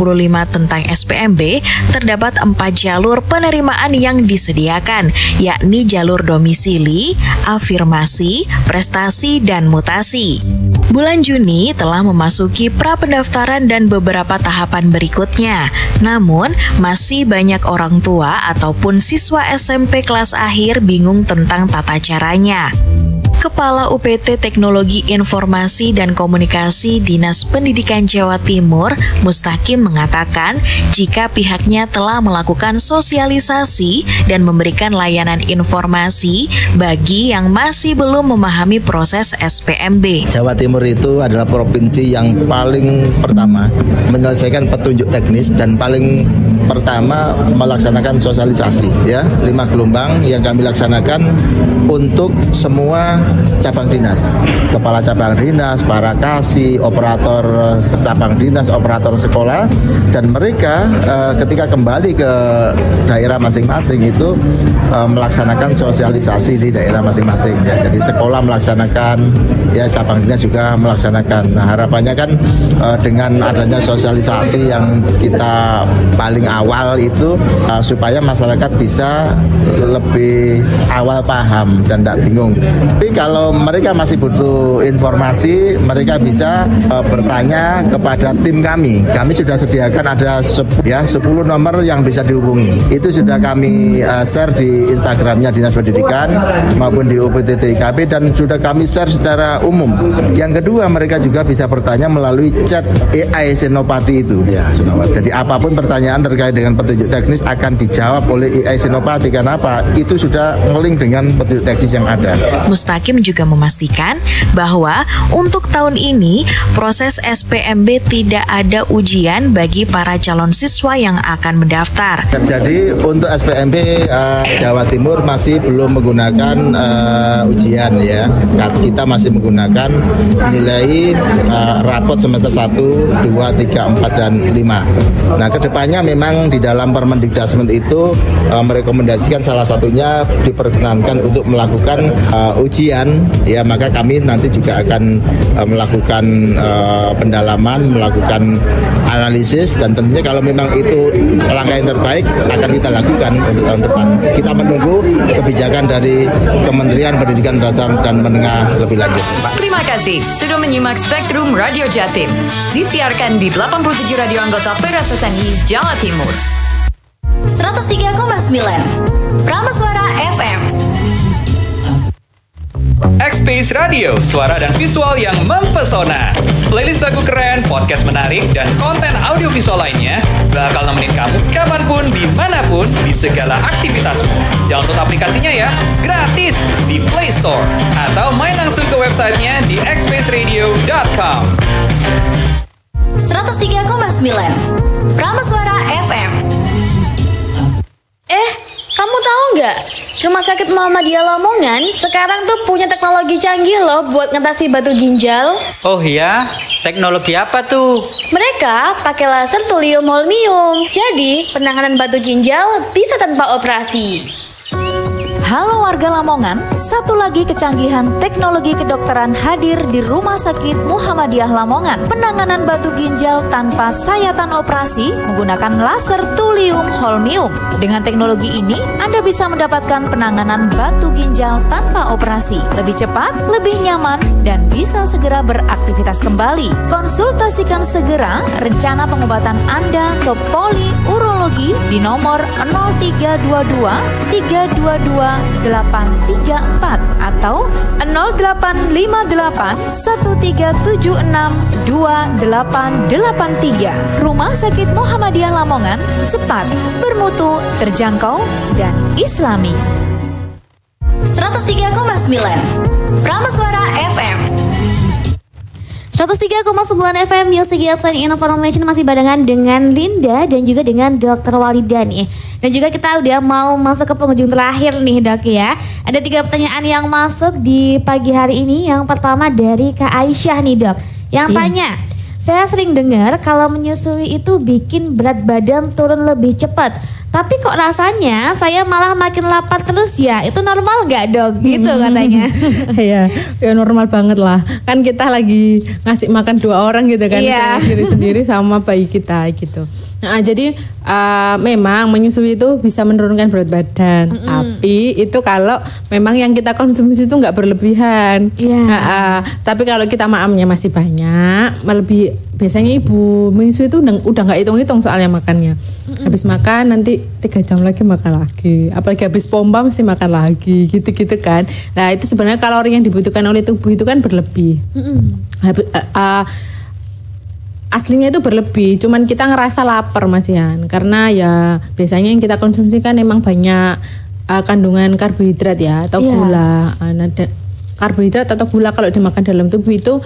tentang SPMB, terdapat 4 jalur penerimaan yang disediakan, yakni jalur domisili, afirmasi, prestasi, dan mutasi. Bulan Juni telah memasuki pra-pendaftaran dan beberapa tahapan berikutnya. Namun, masih banyak orang tua ataupun siswa SMP kelas akhir bingung tentang tata caranya. Kepala UPT Teknologi Informasi dan Komunikasi Dinas Pendidikan Jawa Timur, Mustaqim, mengatakan jika pihaknya telah melakukan sosialisasi dan memberikan layanan informasi bagi yang masih belum memahami proses SPMB. Jawa Timur itu adalah provinsi yang paling pertama menyelesaikan petunjuk teknis dan paling pertama melaksanakan sosialisasi, ya, 5 gelombang yang kami laksanakan untuk semua cabang dinas, kepala cabang dinas, para kasih, operator cabang dinas, operator sekolah, dan mereka ketika kembali ke daerah masing-masing itu melaksanakan sosialisasi di daerah masing-masing, ya. Jadi sekolah melaksanakan, ya, cabang dinas juga melaksanakan. Nah, harapannya kan dengan adanya sosialisasi yang kita paling awal itu supaya masyarakat bisa lebih awal paham dan tidak bingung. Tapi kalau mereka masih butuh informasi, mereka bisa bertanya kepada tim kami. Kami sudah sediakan ada 10 nomor yang bisa dihubungi. Itu sudah kami share di Instagramnya Dinas Pendidikan maupun di UPT TIKP, dan sudah kami share secara umum. Yang kedua, mereka juga bisa bertanya melalui chat AI Senopati itu. Jadi apapun pertanyaan terkait dengan petunjuk teknis akan dijawab oleh AI Senopati. Karena apa? Itu sudah nge-link dengan petunjuk teknis yang ada. Mustaqim juga memastikan bahwa untuk tahun ini proses SPMB tidak ada ujian bagi para calon siswa yang akan mendaftar. Jadi untuk SPMB Jawa Timur masih belum menggunakan ujian, ya. Kita masih menggunakan nilai rapot semester 1, 2, 3, 4, dan 5. Nah, kedepannya memang di dalam Permendikdasmen itu merekomendasikan salah satunya diperkenankan untuk melakukan ujian, ya, maka kami nanti juga akan melakukan pendalaman, melakukan analisis, dan tentunya kalau memang itu langkah yang terbaik akan kita lakukan untuk tahun depan. Kita menunggu kebijakan dari Kementerian Pendidikan Dasar dan Menengah lebih lanjut. Terima kasih sudah menyimak Spektrum Radio Jatim. Disiarkan di 87 radio anggota PRSSNI Jawa Timur. 103,9 Prameswara FM. X-Space Radio, suara dan visual yang mempesona. Playlist lagu keren, podcast menarik, dan konten audiovisual lainnya bakal nemenin kamu kapanpun, dimanapun, di segala aktivitasmu. Download aplikasinya ya, gratis di Play Store. Atau main langsung ke websitenya di xspaceradio.com. 103,9 Prameswara FM. Kamu tahu nggak? Rumah Sakit Muhammadiyah Lamongan sekarang tuh punya teknologi canggih loh buat ngatasi batu ginjal. Oh iya? Teknologi apa tuh? Mereka pakai laser thulium holmium. Jadi penanganan batu ginjal bisa tanpa operasi. Halo warga Lamongan, satu lagi kecanggihan teknologi kedokteran hadir di Rumah Sakit Muhammadiyah Lamongan. Penanganan batu ginjal tanpa sayatan operasi menggunakan laser thulium holmium. Dengan teknologi ini, Anda bisa mendapatkan penanganan batu ginjal tanpa operasi. Lebih cepat, lebih nyaman, dan bisa segera beraktivitas kembali. Konsultasikan segera rencana pengobatan Anda ke Poli Urologi di nomor 0322 322 834 atau 0858 1376 2883. Rumah Sakit Muhammadiyah Lamongan, cepat, bermutu, terjangkau, dan islami. 103,9 Prameswara FM. 103,9 FM Music Health and Information masih barengan dengan Linda dan juga dengan Dr. Walida nih. Dan juga kita udah mau masuk ke penghujung terakhir nih Dok ya. Ada 3 pertanyaan yang masuk di pagi hari ini. Yang pertama dari Kak Aisyah nih Dok. Yang tanya, saya sering dengar kalau menyusui itu bikin berat badan turun lebih cepat. Tapi kok rasanya saya malah makin lapar terus ya? Itu normal nggak dok? Gitu katanya. Ya normal banget lah. Kan kita lagi ngasih makan 2 orang gitu kan, diri sendiri sama bayi kita gitu. Nah, jadi memang menyusui itu bisa menurunkan berat badan, tapi itu kalau memang yang kita konsumsi itu nggak berlebihan. Tapi kalau kita maamnya masih banyak, biasanya ibu menyusui itu udah nggak hitung-hitung soalnya makannya. Habis makan nanti 3 jam lagi makan lagi, apalagi habis pompa mesti makan lagi, gitu-gitu kan. Nah itu sebenarnya kalori yang dibutuhkan oleh tubuh itu kan berlebih. Aslinya itu berlebih, cuman kita ngerasa lapar Mas Yan, karena ya biasanya yang kita konsumsi kan emang banyak kandungan karbohidrat ya atau gula. Karbohidrat atau gula kalau dimakan dalam tubuh itu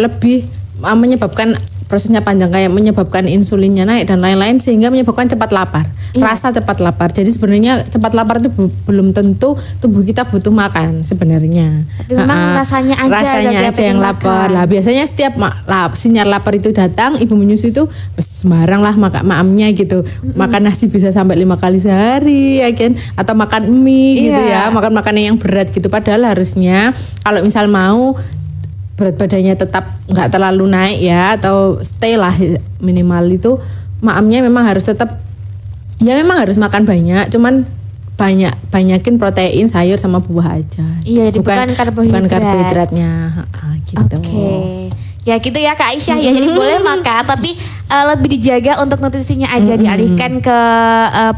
lebih menyebabkan prosesnya panjang, kayak menyebabkan insulinnya naik dan lain-lain, sehingga menyebabkan cepat lapar, rasa cepat lapar. Jadi sebenarnya cepat lapar itu belum tentu tubuh kita butuh makan sebenarnya. Tapi memang rasanya aja yang lapar. Lah biasanya setiap sinyal lapar itu datang, ibu menyusui itu sembarang lah maamnya gitu. Makan nasi bisa sampai 5 kali sehari ya kan, atau makan mie gitu ya, makan makanan yang berat gitu. Padahal harusnya kalau misal mau berat badannya tetap nggak terlalu naik ya, atau stay lah minimal itu, maamnya memang harus tetap, ya memang harus makan banyak, cuman banyakin protein, sayur sama buah aja. Iya, bukan karbohidratnya gitu. Ya gitu ya Kak Aisyah ya, jadi boleh makan tapi lebih dijaga untuk nutrisinya aja, dialihkan ke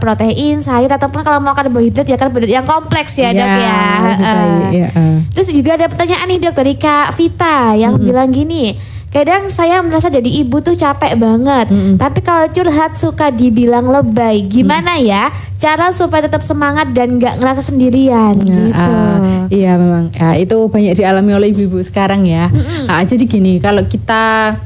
protein, sayur, ataupun kalau mau karbohidrat ya karbohidrat yang kompleks ya dok ya. Terus juga ada pertanyaan nih dok dari Kak Vita yang bilang gini, kadang saya merasa jadi ibu tuh capek banget, tapi kalau curhat suka dibilang lebay. Gimana ya cara supaya tetap semangat dan gak ngerasa sendirian gitu? Iya memang itu banyak dialami oleh ibu-ibu sekarang ya. Jadi gini, kalau kita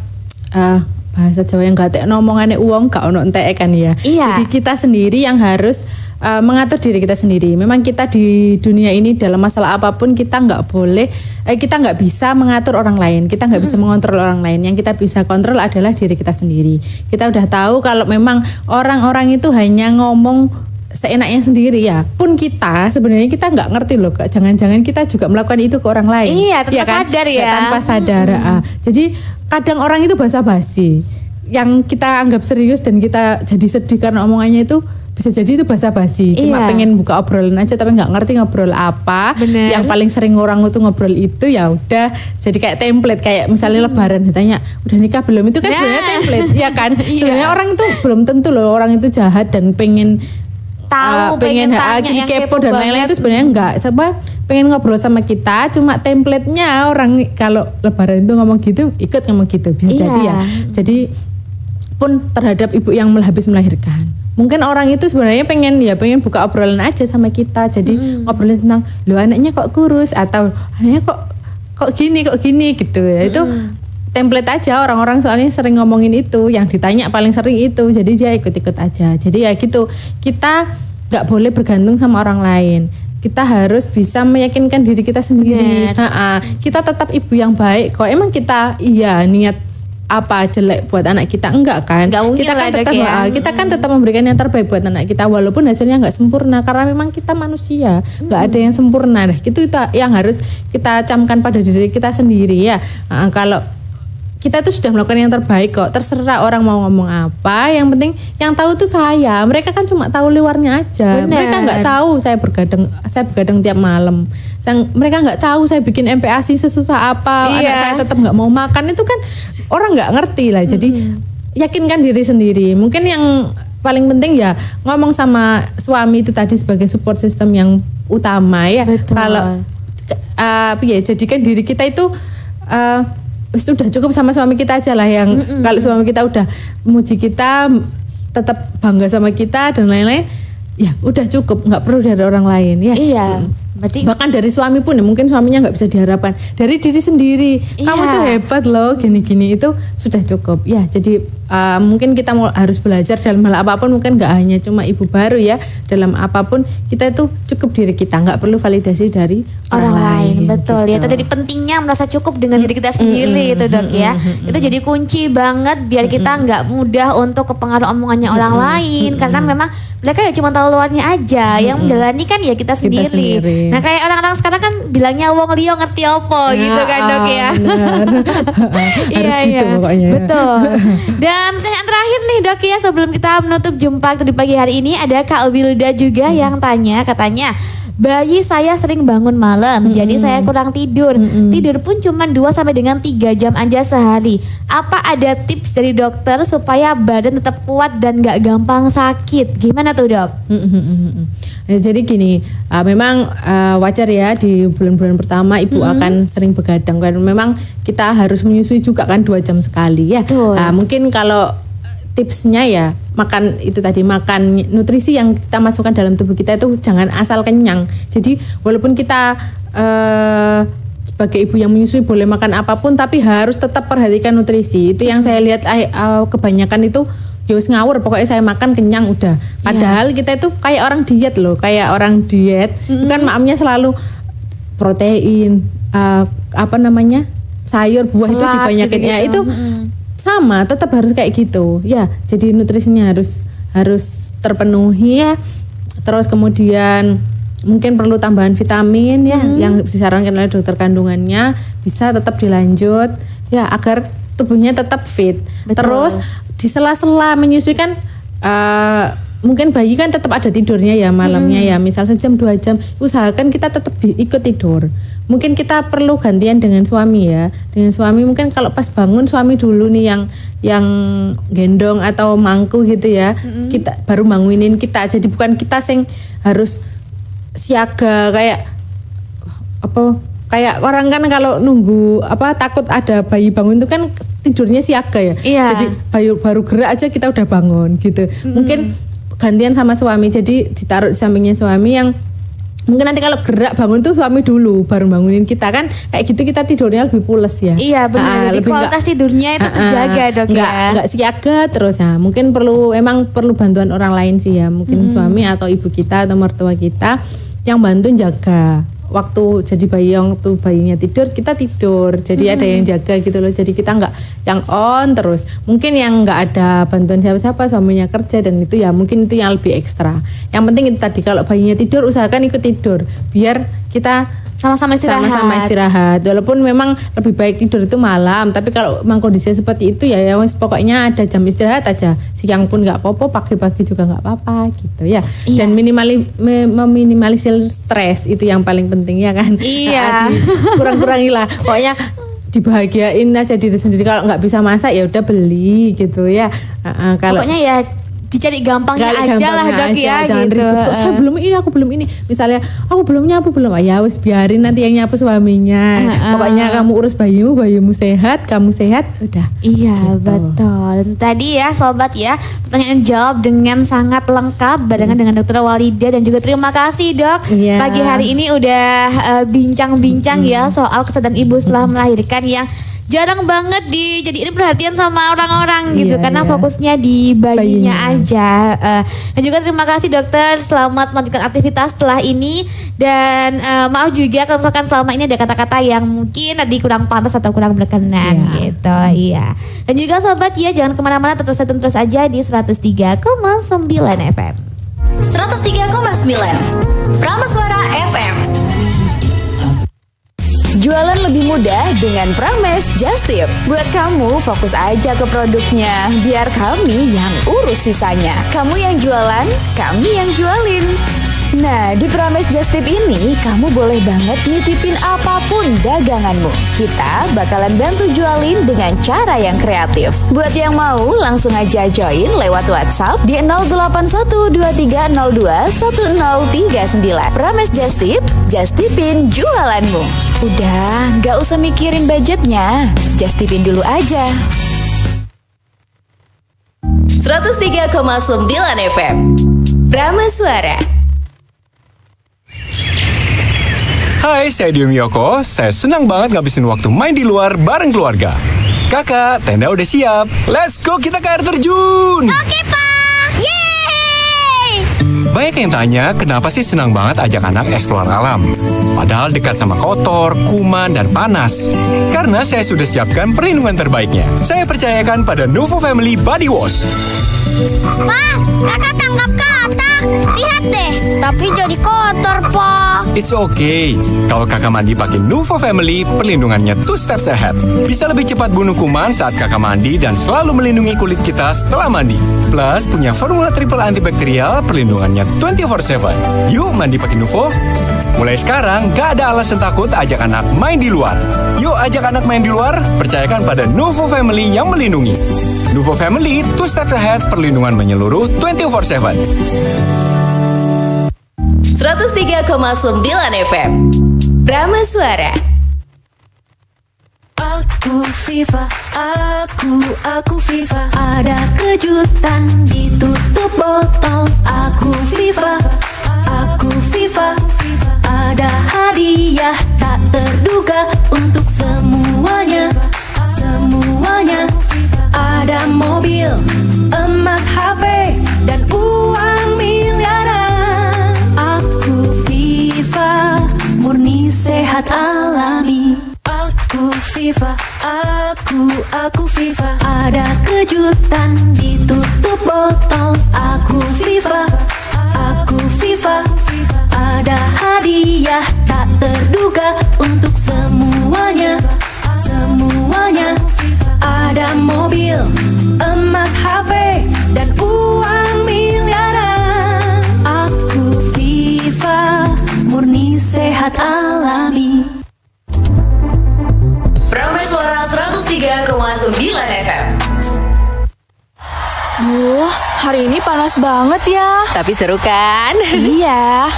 bahasa Jawa yang gak omongannya uang gak ono entek kan ya. Jadi kita sendiri yang harus mengatur diri kita sendiri. Memang kita di dunia ini dalam masalah apapun kita nggak boleh, kita nggak bisa mengatur orang lain, kita nggak bisa mengontrol orang lain. Yang kita bisa kontrol adalah diri kita sendiri. Kita udah tahu kalau memang orang-orang itu hanya ngomong seenaknya sendiri ya, pun kita sebenarnya kita nggak ngerti loh, jangan-jangan kita juga melakukan itu ke orang lain. Iya, tanpa sadar ya. Tanpa sadar. Jadi kadang orang itu basa-basi, yang kita anggap serius dan kita jadi sedih karena omongannya itu bisa jadi itu basa-basi, cuma pengen buka obrolan aja tapi nggak ngerti ngobrol apa. Yang paling sering orang itu ngobrol itu ya udah jadi kayak template, kayak misalnya Lebaran ditanya udah nikah belum, itu kan sebenarnya template ya kan. Sebenarnya orang itu belum tentu loh orang itu jahat dan pengen tahu, pengen tanya, kepo dan lain-lain, itu sebenarnya enggak, pengen ngobrol sama kita, cuma template-nya orang kalau Lebaran itu ngomong gitu, ikut ngomong gitu, bisa jadi ya. Jadi pun terhadap ibu yang habis melahirkan, mungkin orang itu sebenarnya pengen buka obrolan aja sama kita, jadi ngobrolin tentang lo anaknya kok kurus, atau anaknya kok gini gitu ya. Itu template aja, orang-orang soalnya sering ngomongin itu, yang ditanya paling sering itu, jadi dia ikut-ikut aja. Jadi ya gitu, kita nggak boleh bergantung sama orang lain, kita harus bisa meyakinkan diri kita sendiri. Kita tetap ibu yang baik kok. Emang kita niat apa jelek buat anak kita, enggak kan? Kita kan tetap kita kan tetap memberikan yang terbaik buat anak kita, walaupun hasilnya nggak sempurna, karena memang kita manusia, nggak ada yang sempurna. Nah itu yang harus kita camkan pada diri kita sendiri ya. Kalau kita tuh sudah melakukan yang terbaik kok, terserah orang mau ngomong apa, yang penting yang tahu tuh saya. Mereka kan cuma tahu luarnya aja. Mereka nggak tahu saya begadang tiap malam. Mereka nggak tahu saya bikin MPASI sesusah apa, anak saya tetap nggak mau makan, itu kan orang nggak ngerti lah. Jadi yakinkan diri sendiri. Mungkin yang paling penting ya ngomong sama suami itu tadi sebagai support system yang utama ya. Kalau jadikan diri kita itu sudah cukup sama suami kita aja lah, yang kalau suami kita udah muji kita, tetap bangga sama kita dan lain-lain, ya udah cukup, nggak perlu dari orang lain ya. Berarti bahkan dari suami pun ya, mungkin suaminya nggak bisa diharapkan, dari diri sendiri. Kamu tuh hebat loh, gini-gini itu sudah cukup. Ya, jadi mungkin kita harus belajar dalam hal apapun, mungkin nggak hanya cuma ibu baru ya, dalam apapun kita itu cukup diri kita, nggak perlu validasi dari orang lain. Betul gitu. Ya, itu jadi pentingnya merasa cukup dengan diri kita sendiri itu Dok ya. Itu jadi kunci banget biar kita nggak mudah untuk kepengaruh omongannya orang lain, karena memang mereka ya cuma tahu luarnya aja, yang menjalani kan ya kita sendiri. Nah kayak orang-orang sekarang kan bilangnya wong liya ngerti apa gitu kan Dok ya. Harus gitu pokoknya. Betul. Dan yang terakhir nih Dok ya, sebelum kita menutup jumpa di pagi hari ini, ada Kak Wilda juga yang tanya, katanya bayi saya sering bangun malam, jadi saya kurang tidur. Tidur pun cuma 2 sampai dengan 3 jam aja sehari. Apa ada tips dari dokter supaya badan tetap kuat dan gak gampang sakit? Gimana tuh Dok? Ya, jadi gini, memang wajar ya di bulan-bulan pertama ibu akan sering begadang kan. Memang kita harus menyusui juga kan 2 jam sekali ya. Mungkin kalau tipsnya ya makan itu tadi, makan nutrisi yang kita masukkan dalam tubuh kita itu jangan asal kenyang. Jadi walaupun kita sebagai ibu yang menyusui boleh makan apapun, tapi harus tetap perhatikan nutrisi. Itu yang saya lihat kebanyakan itu yos ngawur, pokoknya saya makan kenyang udah. Padahal kita itu kayak orang diet loh, kayak orang diet kan maamnya selalu protein, sayur, buah itu dibanyakin gitu. Ya itu sama, tetap harus kayak gitu ya. Jadi nutrisinya harus terpenuhi ya. Terus kemudian mungkin perlu tambahan vitamin ya, yang disarankan oleh dokter kandungannya, bisa tetap dilanjut ya agar tubuhnya tetap fit. Betul. Terus di sela-sela menyusui kan mungkin bayi kan tetap ada tidurnya ya malamnya ya, misal sejam 2 jam, usahakan kita tetap ikut tidur. Mungkin kita perlu gantian dengan suami ya. Dengan suami mungkin kalau pas bangun suami dulu nih yang gendong atau mangku gitu ya. Kita baru bangunin kita. Jadi bukan kita sing harus siaga kayak orang kan kalau nunggu takut ada bayi bangun itu kan tidurnya siaga ya. Jadi baru gerak aja kita udah bangun gitu. Mungkin gantian sama suami. Jadi ditaruh di sampingnya suami yang mungkin nanti kalau gerak bangun tuh suami dulu baru bangunin kita kan, kayak gitu kita tidurnya lebih pules ya. Iya benar. Jadi kualitas tidurnya itu terjaga Dok ya. Enggak siaga terus ya. Mungkin perlu bantuan orang lain sih ya. Mungkin suami atau ibu kita atau mertua kita yang bantu jaga. Waktu jadi bayinya tidur, kita tidur. Jadi ada yang jaga gitu loh. Jadi kita nggak yang on terus. Mungkin yang nggak ada bantuan siapa-siapa, suaminya kerja dan itu ya mungkin itu yang lebih ekstra. Yang penting itu tadi, kalau bayinya tidur usahakan ikut tidur biar kita sama-sama istirahat. Walaupun memang lebih baik tidur itu malam, tapi kalau memang kondisinya seperti itu ya pokoknya ada jam istirahat aja. Siang pun nggak apa-apa, pagi-pagi juga nggak apa-apa gitu ya. Dan meminimalisir stres itu yang paling penting ya kan. Iya. Kurang-kurangilah. Pokoknya dibahagiain aja diri sendiri. Kalau nggak bisa masak ya udah beli gitu ya. Kalau pokoknya ya dicari gampangnya aja lah Dok ya, jangan gitu. Ribet. Kok saya belum ini, aku belum ini. Misalnya aku belum nyapu, ya wes biarin nanti yang nyapu suaminya. Pokoknya kamu urus bayimu sehat, kamu sehat, udah. Iya gitu. Betul. Tadi ya sobat ya, pertanyaan jawab dengan sangat lengkap barengan dengan Dokter Walida, dan juga terima kasih Dok. Pagi hari ini udah bincang-bincang ya soal kesadaran ibu setelah melahirkan yang jarang banget dijadiin perhatian sama orang-orang gitu, karena fokusnya di bayinya aja. Dan juga terima kasih dokter, selamat melanjutkan aktivitas setelah ini, dan maaf juga kalau misalkan selama ini ada kata-kata yang mungkin tadi kurang pantas atau kurang berkenan gitu. Dan juga sobat ya, jangan kemana-mana, tetap stay terus aja di 103,9 FM. 103,9 Prameswara FM. Jualan lebih mudah dengan Prames Just Tip. Buat kamu, fokus aja ke produknya. Biar kami yang urus sisanya. Kamu yang jualan, kami yang jualin. Nah, di Prames Just Tip ini, kamu boleh banget nitipin apapun daganganmu. Kita bakalan bantu jualin dengan cara yang kreatif. Buat yang mau, langsung aja join lewat WhatsApp di 081230210039. Prames Just Tip, just tipin jualanmu. Udah, gak usah mikirin budgetnya. Just tipin dulu aja. 103,9 FM Prameswara. Hai, saya Dio Miyoko. Saya senang banget ngabisin waktu main di luar bareng keluarga. Kakak, tenda udah siap. Let's go, kita ke air terjun. Oke, Pak. Yeay! Banyak yang tanya, kenapa sih senang banget ajak anak eksplor alam? Padahal dekat sama kotor, kuman, dan panas. Karena saya sudah siapkan perlindungan terbaiknya. Saya percayakan pada Nuvo Family Body Wash. Pak, kakak tangkap katak. Lihat deh, tapi jadi kotor, Pak. It's okay. Kalau kakak mandi pakai Nuvo Family, perlindungannya 2 steps ahead. Bisa lebih cepat bunuh kuman saat kakak mandi dan selalu melindungi kulit kita setelah mandi. Plus, punya formula triple antibakterial, perlindungannya 24/7. Yuk mandi pakai Nuvo. Mulai sekarang, gak ada alasan takut ajak anak main di luar. Yuk ajak anak main di luar, percayakan pada Nuvo Family yang melindungi. Nuvo Family, 2 steps ahead, perlindungan menyeluruh 24/7. 103,9 FM Prama Suara. Aku Viva, aku Viva. Ada kejutan di tutup botol. Aku Viva, ada hadiah tak terduga untuk semuanya. Ada mobil, emas, HP, dan uang miliaran. Aku Viva, murni sehat alami. Aku Viva, aku Viva. Ada kejutan di tutup botol. Aku Viva, ada hadiah tak terduga untuk semuanya. Ada mobil, emas, HP, dan uang miliaran. Aku Viva, murni sehat alami. Prama Suara 103,9 FM. Hari ini panas banget ya. Tapi seru kan? Iya.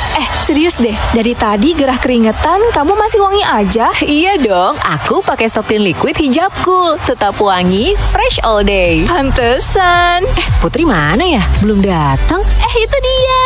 Serius deh, dari tadi gerah keringetan kamu masih wangi aja. Iya dong, aku pakai Softclean Liquid Hijab Cool. Tetap wangi, fresh all day. Pantesan. Putri mana ya? Belum datang? Itu dia.